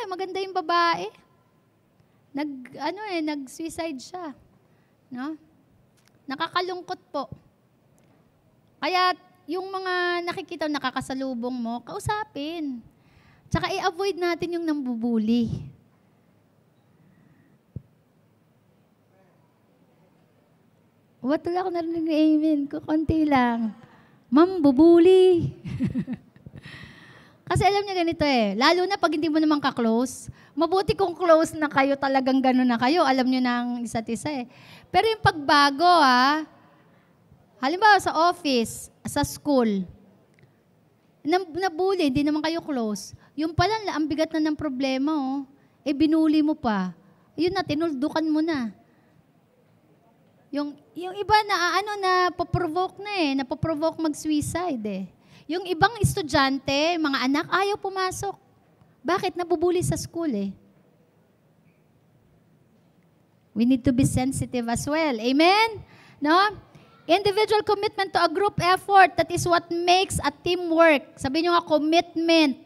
maganda yung babae. Nag-suicide siya. No? Nakakalungkot po. Kaya yung mga nakikita, nakakasalubong mo, kausapin. Tsaka i-avoid natin yung nambubuli. Wala ako narinig ng amen. Kukunti lang. Mambubuli. Kasi alam niya ganito lalo na pag hindi mo naman ka-close, mabuti kung close na kayo, talagang gano'n na kayo, alam niyo na ang isa't isa Pero yung pagbago halimbawa sa office, sa school, nabuli, hindi naman kayo close. Yung pala, ang bigat na ng problema, binuli mo pa. Yun na, tinuldukan mo na. Yung iba na napoprovoke napoprovoke mag-suicide Yung ibang estudyante, mga anak, ayaw pumasok. Bakit? Nabubuli sa school We need to be sensitive as well. Amen? No? Individual commitment to a group effort, that is what makes a teamwork. Sabi nyo nga, commitment.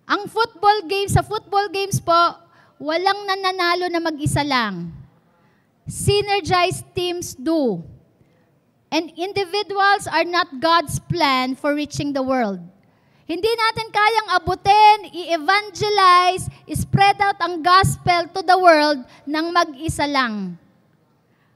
Ang sa football games po, walang nananalo na mag-isa lang. Synergized teams do. And individuals are not God's plan for reaching the world. Hindi natin kayang abutin, i-evangelize, spread out ang gospel to the world ng mag-isa lang.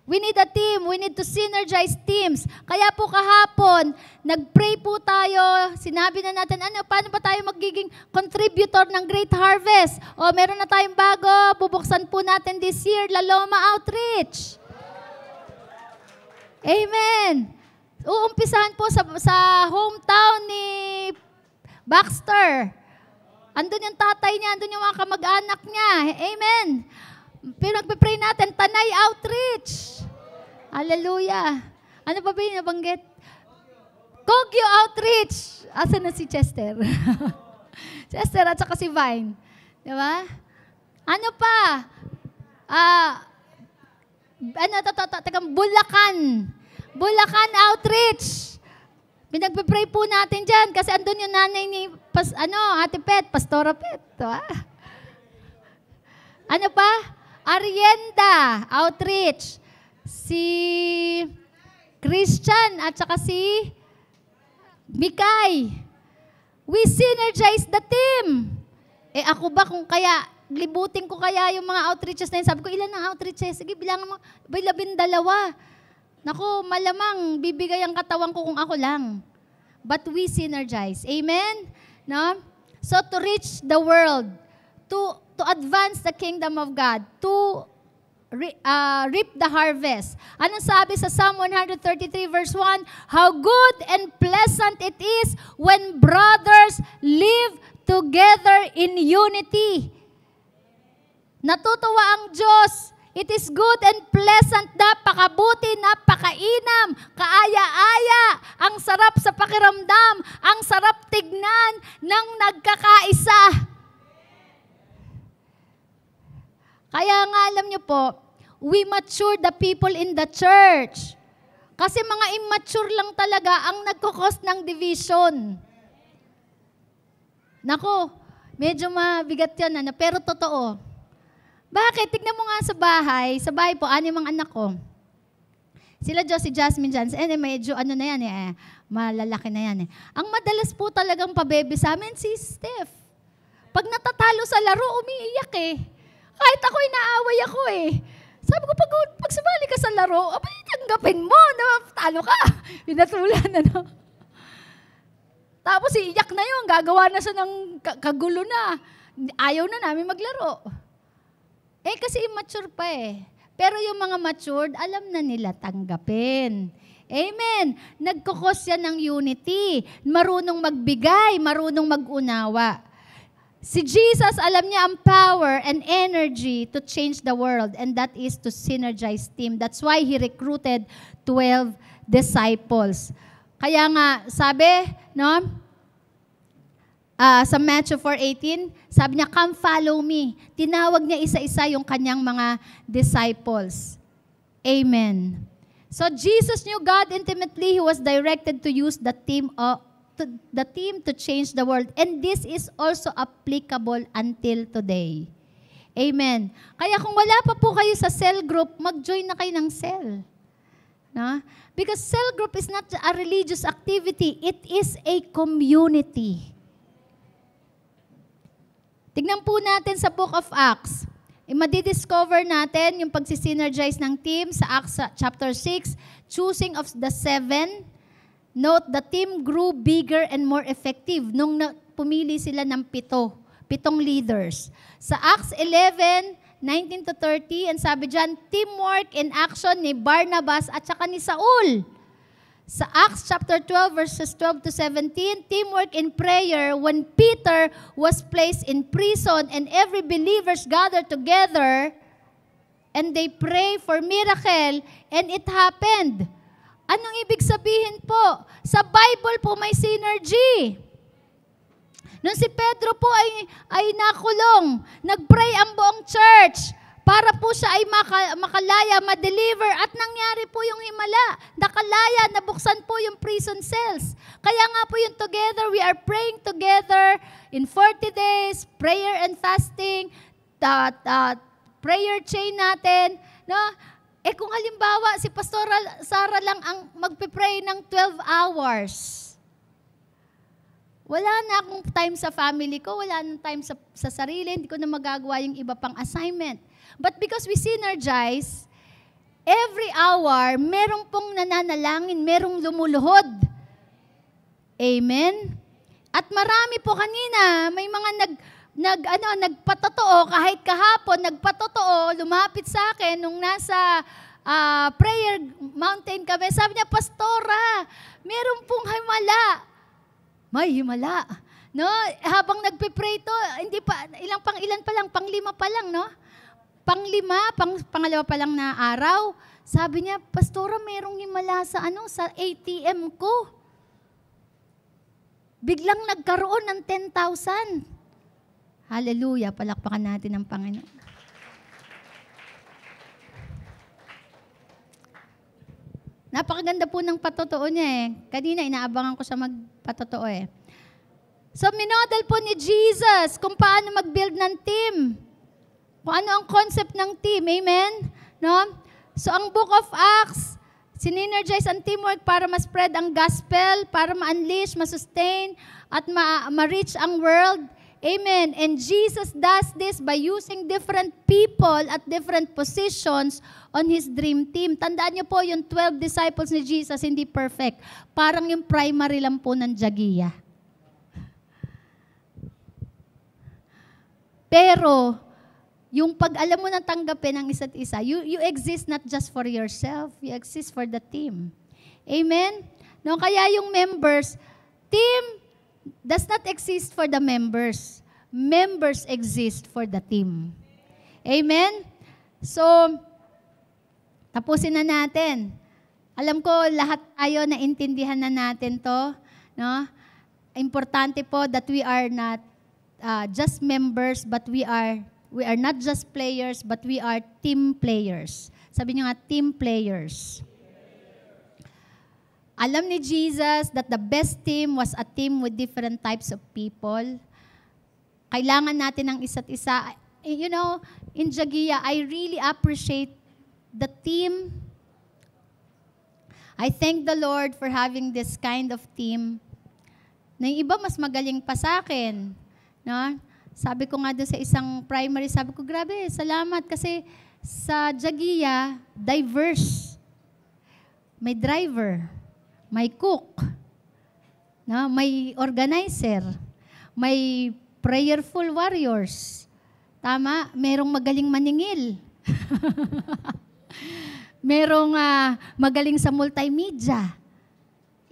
We need a team. We need to synergize teams. Kaya po kahapon, nag-pray po tayo. Sinabi na natin, paano ba tayo magiging contributor ng Great Harvest? Meron na tayong bago. Bubuksan po natin this year, La Loma Outreach. Amen. Uumpisahan po sa hometown ni Baxter. Andun yung tatay niya, andun yung mga kamag-anak niya. Amen. Pero nagpipray natin, Tanay Outreach. Hallelujah. Ano pa ba yung nabanggit? Kogyo Outreach. Asan na si Chester? Chester at saka si Vine. Di ba? Ano pa? Bulacan. Bulacan Outreach. Pinagpipray po natin dyan kasi andun yung nanay ni Ate Pet, Pastora Pet. Diba? Ano pa? Arienda Outreach. Si Christian at saka si Mikay. We synergize the team. Ako ba kung kaya, libutin ko kaya yung mga outreaches na yun. Sabi ko, ilan ang outreaches? Sige, bilangan mo. 12. Naku, malamang bibigay ang katawan ko kung ako lang. But we synergize. Amen? No? So to reach the world, to advance the kingdom of God, to reap the harvest. Anong sabi sa Psalm 133 verse 1? How good and pleasant it is when brothers live together in unity. Natutuwa ang Diyos. It is good and pleasant, napakabuti, napakainam, kaaya-aya, ang sarap sa pakiramdam, ang sarap tignan ng nagkakaisa. Kaya nga alam niyo po, we mature the people in the church. Kasi mga immature lang talaga ang nagkukos ng division. Nako, medyo mabigat yan, pero totoo. Bakit? Tignan mo nga sa bahay po, 6 ang anak ko. Sila si Jasmine Johnson, medyo na yan malalaki na yan Ang madalas po talagang pabebe sa amin, si Steph. Pag natatalo sa laro, umiiyak Kahit ako, inaaway ako Sabi ko, pag sumali ka sa laro, tanggapin mo, talo ka. Pinatulan Tapos iiyak na yun, gagawa na siya ng kagulo na. Ayaw na namin maglaro. Kasi immature pa Pero yung mga matured, alam na nila tanggapin. Amen. Nagkukos yan ng unity. Marunong magbigay, marunong mag-unawa. Si Jesus, alam niya ang power and energy to change the world, and that is to synergize team. That's why He recruited 12 disciples. Kaya nga, sabi, no, sa Matthew 4:18, sabi niya, come follow me. Tinawag niya isa-isa yung kanyang mga disciples. Amen. So Jesus knew God intimately. He was directed to use the team to change the world. And this is also applicable until today. Amen. Kaya kung wala pa po kayo sa cell group, mag-join na kayo ng cell. No? Because cell group is not a religious activity. It is a community. Tignan po natin sa Book of Acts. Madidiscover natin yung pagsisynergize ng team sa Acts chapter 6, choosing of the 7. Note, the team grew bigger and more effective nung pumili sila ng 7 leaders. Sa Acts 11:19-30, and sabi dyan, teamwork in action ni Barnabas at saka ni Saul. Sa Acts chapter 12, verses 12-17, teamwork in prayer when Peter was placed in prison and every believers gathered together and they pray for miracle and it happened. Anong ibig sabihin po? Sa Bible po may synergy. Nung si Pedro po ay nakulong, nagpray ang buong church para po siya ay makalaya, ma-deliver, at nangyari po yung himala. Nakalaya, nabuksan po yung prison cells. Kaya nga po yung together, we are praying together in 40 days, prayer and fasting, prayer chain natin, no? Kung halimbawa, si Pastor Sara lang ang magpe-pray ng 12 hours. Wala na akong time sa family ko, wala na time sa sarili, hindi ko na magagawa yung iba pang assignment. But because we synergize, every hour, merong pong nananalangin, merong lumuluhod. Amen? At marami po kanina, may mga nagpatotoo, kahit kahapon, nagpatotoo, lumapit sa akin nung nasa prayer mountain kami. Sabi niya, Pastora, meron pong himala. May himala. No? Habang nagpe-pray to, hindi pa, ilan pa lang, pang-5 pa lang, no? Pangalawa pa lang na araw. Sabi niya, Pastora, merong himala sa ATM ko. Biglang nagkaroon ng 10,000. Hallelujah, palakpakan natin ang Panginoon. Napakaganda po ng patotoo niya Kanina, inaabangan ko siya magpatotoo So, minodel po ni Jesus kung paano mag-build ng team. Kung ano ang concept ng team. Amen? No? So, ang Book of Acts, sinergize ang teamwork para ma-spread ang gospel, para ma-unleash, ma-sustain, at ma-reach ang world. Amen. And Jesus does this by using different people at different positions on His dream team. Tandaan niyo po, yung 12 disciples ni Jesus, hindi perfect. Parang yung primary lang po ng Jagiya. Pero, yung pag-alam mo na tanggapin ang isa't isa, you exist not just for yourself, you exist for the team. Amen? No, kaya yung members, team does not exist for the members. Members exist for the team. Amen? So, tapusin na natin. Alam ko, lahat tayo naintindihan na natin to. No? Importante po that we are not just members, but we are not just players, but we are team players. Sabi niyo nga, team players. Alam ni Jesus that the best team was a team with different types of people. Kailangan natin ng isa't isa. You know, in Jagiya, I really appreciate the team. I thank the Lord for having this kind of team. Na yung iba mas magaling pa sa akin. No? Sabi ko nga doon sa isang primary, sabi ko, grabe, salamat kasi sa Jagiya, diverse. May driver, may cook, no? May organizer, may prayerful warriors. Tama? Merong magaling maningil. Merong magaling sa multimedia.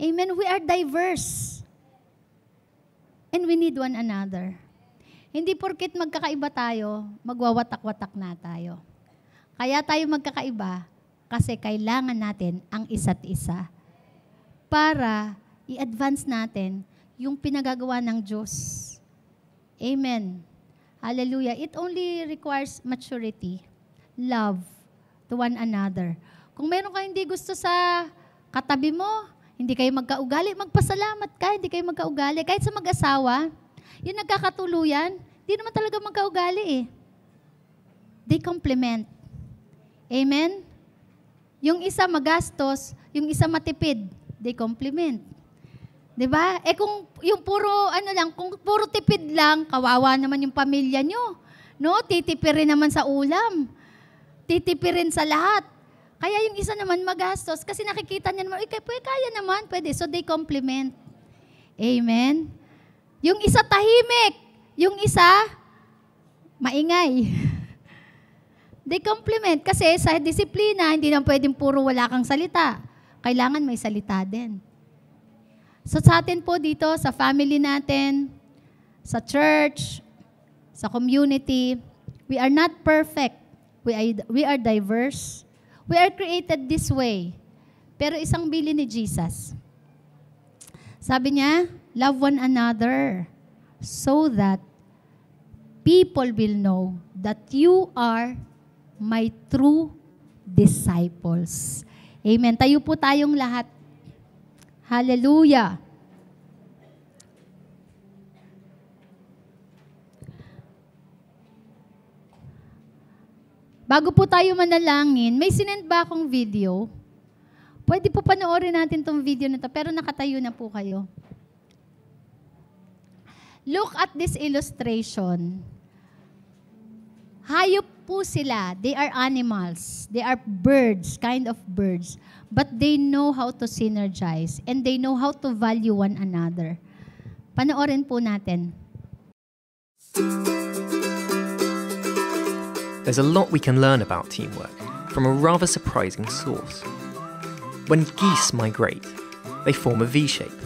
Amen? We are diverse. And we need one another. Hindi porket magkakaiba tayo, magwawatak-watak na tayo. Kaya tayo magkakaiba kasi kailangan natin ang isa't isa para i-advance natin yung pinagagawa ng Diyos. Amen. Hallelujah. It only requires maturity, love to one another. Kung meron ka hindi gusto sa katabi mo, hindi kayo magkaugali, magpasalamat ka, hindi kayo magkaugali. Kahit sa mag-asawa, yung nagkakatuluyan, hindi naman talaga magkaugali eh. They complement. Amen? Yung isa magastos, yung isa matipid, they complement. 'Di ba? Kung yung puro kung puro tipid lang, kawawa naman yung pamilya nyo. No, titipirin naman sa ulam. Titipirin sa lahat. Kaya yung isa naman magastos kasi nakikita niya naman, kaya naman, pwede. So they complement. Amen. Yung isa tahimik, yung isa maingay. They complement kasi sa disiplina, hindi naman pwedeng puro wala kang salita. Kailangan may salita din. So sa atin po dito, sa family natin, sa church, sa community, we are not perfect. We are diverse. We are created this way. Pero isang bilin ni Jesus. Sabi niya, love one another so that people will know that you are my true disciples. Amen. Tayo po tayong lahat. Hallelujah. Bago po tayo manalangin, may sinend ba akong video? Pwede po panoorin natin tong video na to, pero nakatayo na po kayo. Look at this illustration. Hayop po sila. They are animals. They are birds, kind of birds. But they know how to synergize and they know how to value one another. Panoorin po natin. There's a lot we can learn about teamwork from a rather surprising source. When geese migrate, they form a V shape.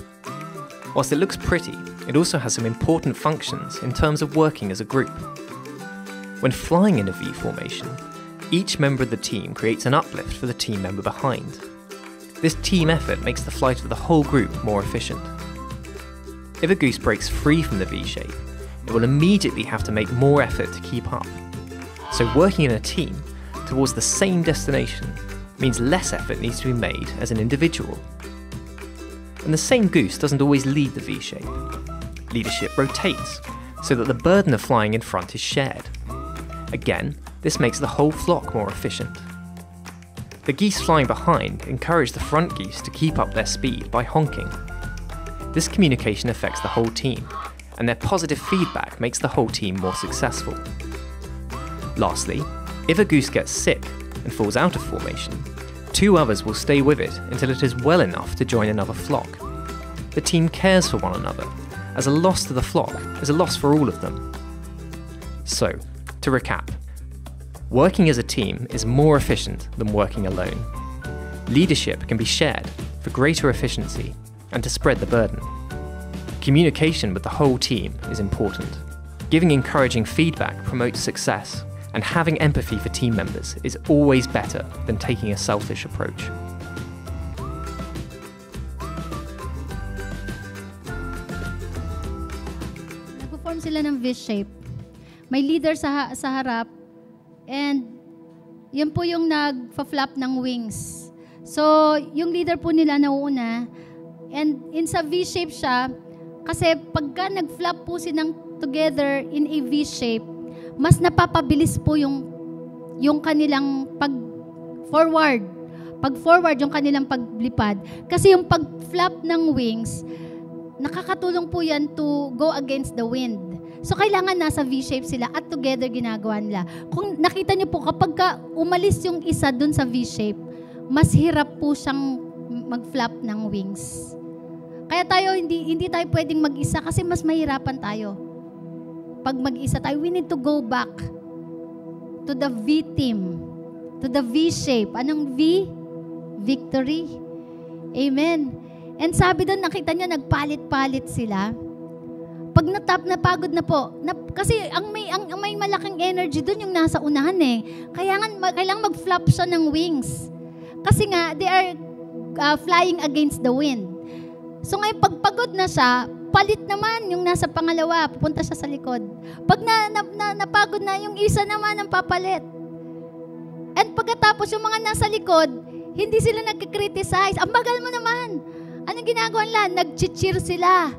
Whilst it looks pretty, it also has some important functions in terms of working as a group. When flying in a V formation, each member of the team creates an uplift for the team member behind. This team effort makes the flight of the whole group more efficient. If a goose breaks free from the V shape, it will immediately have to make more effort to keep up. So working in a team towards the same destination means less effort needs to be made as an individual. And the same goose doesn't always lead the V shape. Leadership rotates, so that the burden of flying in front is shared. Again, this makes the whole flock more efficient. The geese flying behind encourage the front geese to keep up their speed by honking. This communication affects the whole team, and their positive feedback makes the whole team more successful. Lastly, if a goose gets sick and falls out of formation, 2 others will stay with it until it is well enough to join another flock. The team cares for one another, as a loss to the flock is a loss for all of them. So, to recap, working as a team is more efficient than working alone. Leadership can be shared for greater efficiency and to spread the burden. Communication with the whole team is important. Giving encouraging feedback promotes success, and having empathy for team members is always better than taking a selfish approach. Nag-form sila ng V-shape. May leader sa harap, and yun po yung nag-flap ng wings. So, yung leader po nila nauuna, and sa V-shape siya, kasi pagka nag-flap po silang together in a V-shape, mas napapabilis po yung kanilang pag-forward. Pag-forward yung kanilang paglipad. Kasi yung pag-flap ng wings, nakakatulong po yan to go against the wind. So, kailangan nasa V-shape sila at together ginagawa nila. Kung nakita niyo po, kapag umalis yung isa dun sa V-shape, mas hirap po siyang mag-flap ng wings. Kaya tayo, hindi tayo pwedeng mag-isa kasi mas mahirapan tayo. Pag mag-isa tayo, we need to go back to the V-team, to the V-shape. Anong V? Victory. Amen. And sabi doon, nakita niyo, nagpalit-palit sila. pag napagod na po, kasi ang may malaking energy doon yung nasa unahan eh. Kailangan mag-flap siya ng wings. Kasi nga, they are flying against the wind. So ngayon, pag pagod na siya, palit naman yung nasa pangalawa, pupunta siya sa likod. Pag napagod na, yung isa naman ang papalit. And pagkatapos yung mga nasa likod, hindi sila nag-criticize. Ang bagal mo naman. Anong ginagawa nila? Nag-cheer sila.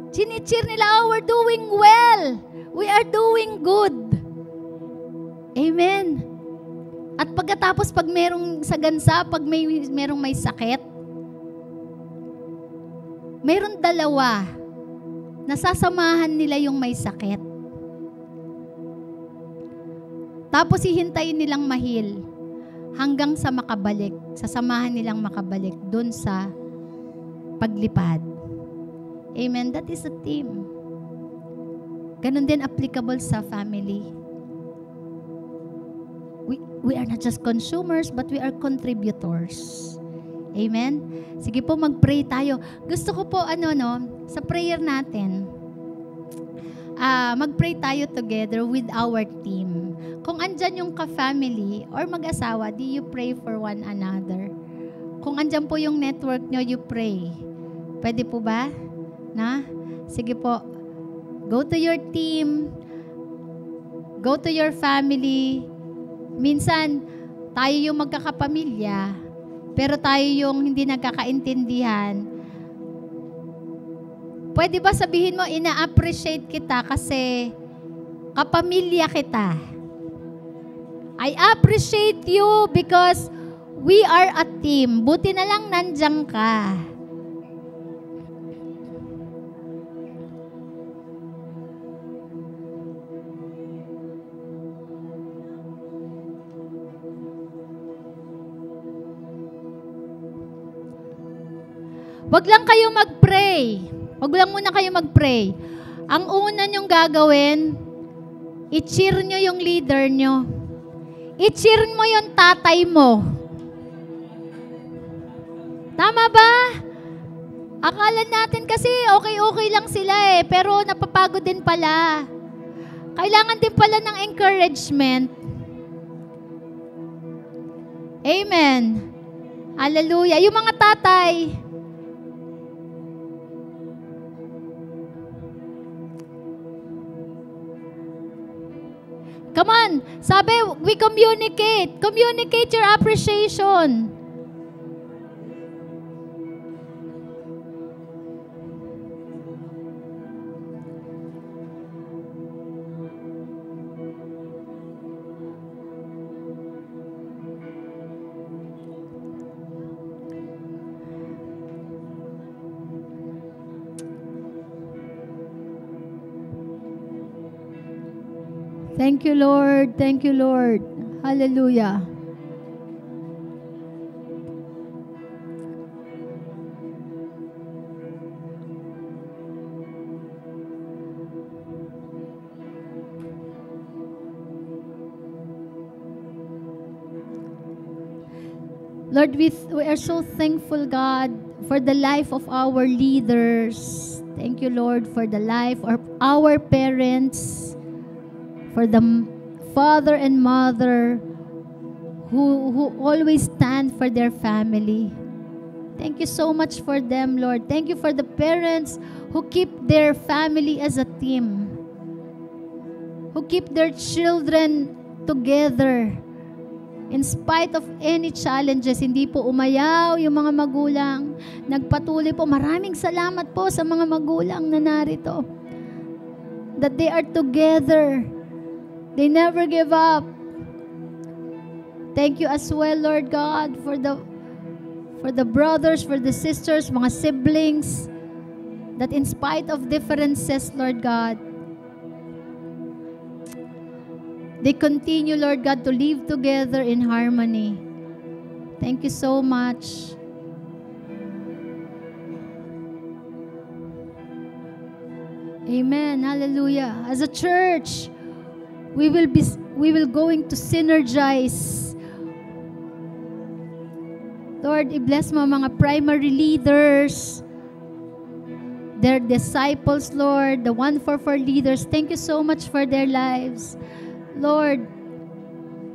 Chini-cheer nila, oh, we're doing well. We are doing good. Amen. At pagkatapos, pag merong sagansa, pag merong may sakit, mayroon dalawa, nasasamahan nila yung may sakit. Tapos hihintayin nilang mahil hanggang sa makabalik, sasamahan nilang makabalik dun sa paglipad. Amen. That is a team. Ganon din applicable sa family. We are not just consumers, but we are contributors. Amen? Sige po, mag-pray tayo. Gusto ko po, sa prayer natin, mag-pray tayo together with our team. Kung andyan yung ka-family or mag-asawa, do you pray for one another? Kung andyan po yung network nyo, you pray. Pwede po ba? Sige po. Go to your team. Go to your family. Minsan, tayo yung magkakapamilya, pero tayo yung hindi nagkakaintindihan. Pwede ba sabihin mo, ina-appreciate kita kasi kapamilya kita. I appreciate you because we are a team. Buti na lang nandiyan ka. Wag lang kayo mag-pray. Wag lang muna kayo mag-pray. Ang una nyong gagawin, i-cheer nyo yung leader nyo. I-cheer mo yung tatay mo. Tama ba? Akala natin kasi okay lang sila eh, pero napapagod din pala. Kailangan din pala ng encouragement. Amen. Hallelujah. Yung mga tatay, come on, sabi, we communicate. Communicate your appreciation. Thank you, Lord. Thank you, Lord. Hallelujah. Lord, we are so thankful, God, for the life of our leaders. Thank you, Lord, for the life of our parents, for the father and mother who always stand for their family. Thank you so much for them, Lord. Thank you for the parents who keep their family as a team, who keep their children together. In spite of any challenges, hindi po umayaw yung mga magulang. Nagpatuloy po. Maraming salamat po sa mga magulang na narito. That they are together. They never give up. Thank you as well, Lord God, for the brothers, for the sisters, mga siblings, that in spite of differences, Lord God, they continue, Lord God, to live together in harmony. Thank you so much. Amen. Hallelujah. As a church, we will going to synergize. Lord, i-bless mo mga primary leaders, their disciples, Lord, the 144 leaders. Thank you so much for their lives. Lord,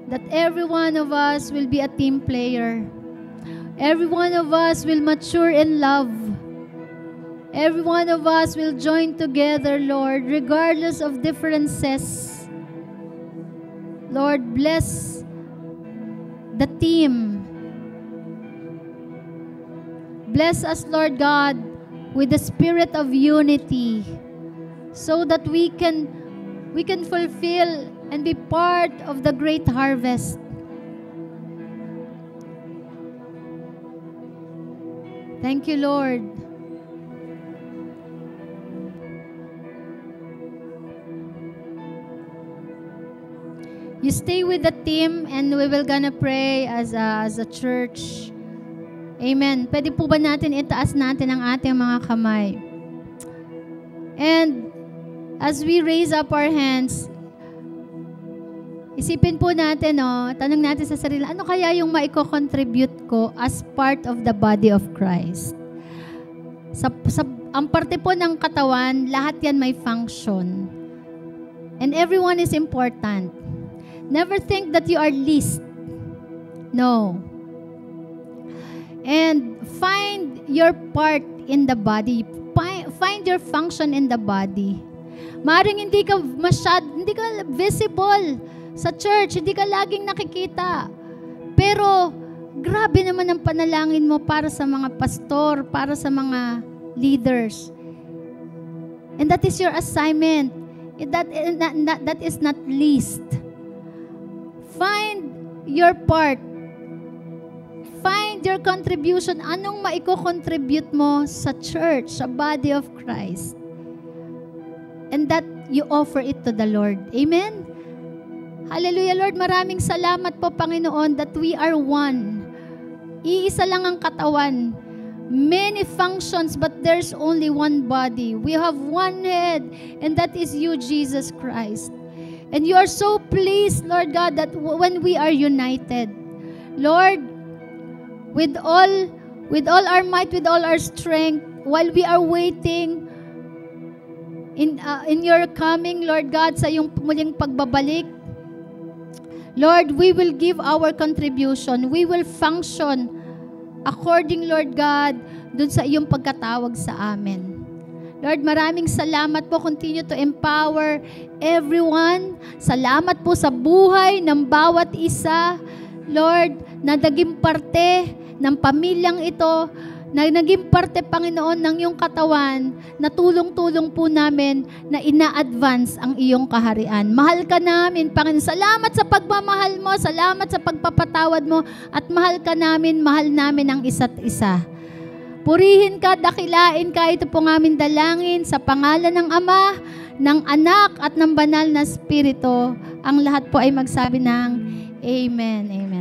that every one of us will be a team player. Every one of us will mature in love. Every one of us will join together, Lord, regardless of differences. Lord, bless the team. Bless us, Lord God, with the spirit of unity, so that we can fulfill and be part of the great harvest. Thank you, Lord. You stay with the team and we will gonna pray as a church. Amen. Pwede po ba natin itaas natin ang ating mga kamay? And as we raise up our hands, isipin po natin, tanong natin sa sarili, ano kaya yung maiko-contribute ko as part of the body of Christ? Ang parte po ng katawan, lahat yan may function. And everyone is important. Never think that you are least. No. And find your part in the body. Find your function in the body. Maring hindi ka visible sa church, hindi ka laging nakikita. Pero grabe naman ang panalangin mo para sa mga pastor, para sa mga leaders. And that is your assignment. That is not least. Find your part. Find your contribution. Anong maiko-contribute mo sa church, sa body of Christ? And that you offer it to the Lord. Amen? Hallelujah, Lord. Maraming salamat po, Panginoon, that we are one. Iisa lang ang katawan. Many functions, but there's only one body. We have one head, and that is you, Jesus Christ. And you are so pleased, Lord God, that when we are united, Lord, with all our might, with all our strength, while we are waiting in your coming, Lord God, sa iyong muling pagbabalik, Lord, we will give our contribution. We will function according, Lord God, dun sa iyong pagkatawag sa amin. Lord, maraming salamat po. Continue to empower everyone. Salamat po sa buhay ng bawat isa. Lord, na naging parte ng pamilyang ito, na naging parte, Panginoon, ng iyong katawan, na tulong-tulong po namin na ina-advance ang iyong kaharian. Mahal ka namin, Panginoon. Salamat sa pagmamahal mo, salamat sa pagpapatawad mo, at mahal ka namin, mahal namin ang isa't isa. Purihin ka, dakilain ka, ito po ng aming dalangin sa pangalan ng Ama, ng Anak, at ng Banal na Espiritu. Ang lahat po ay magsabi ng Amen. Amen.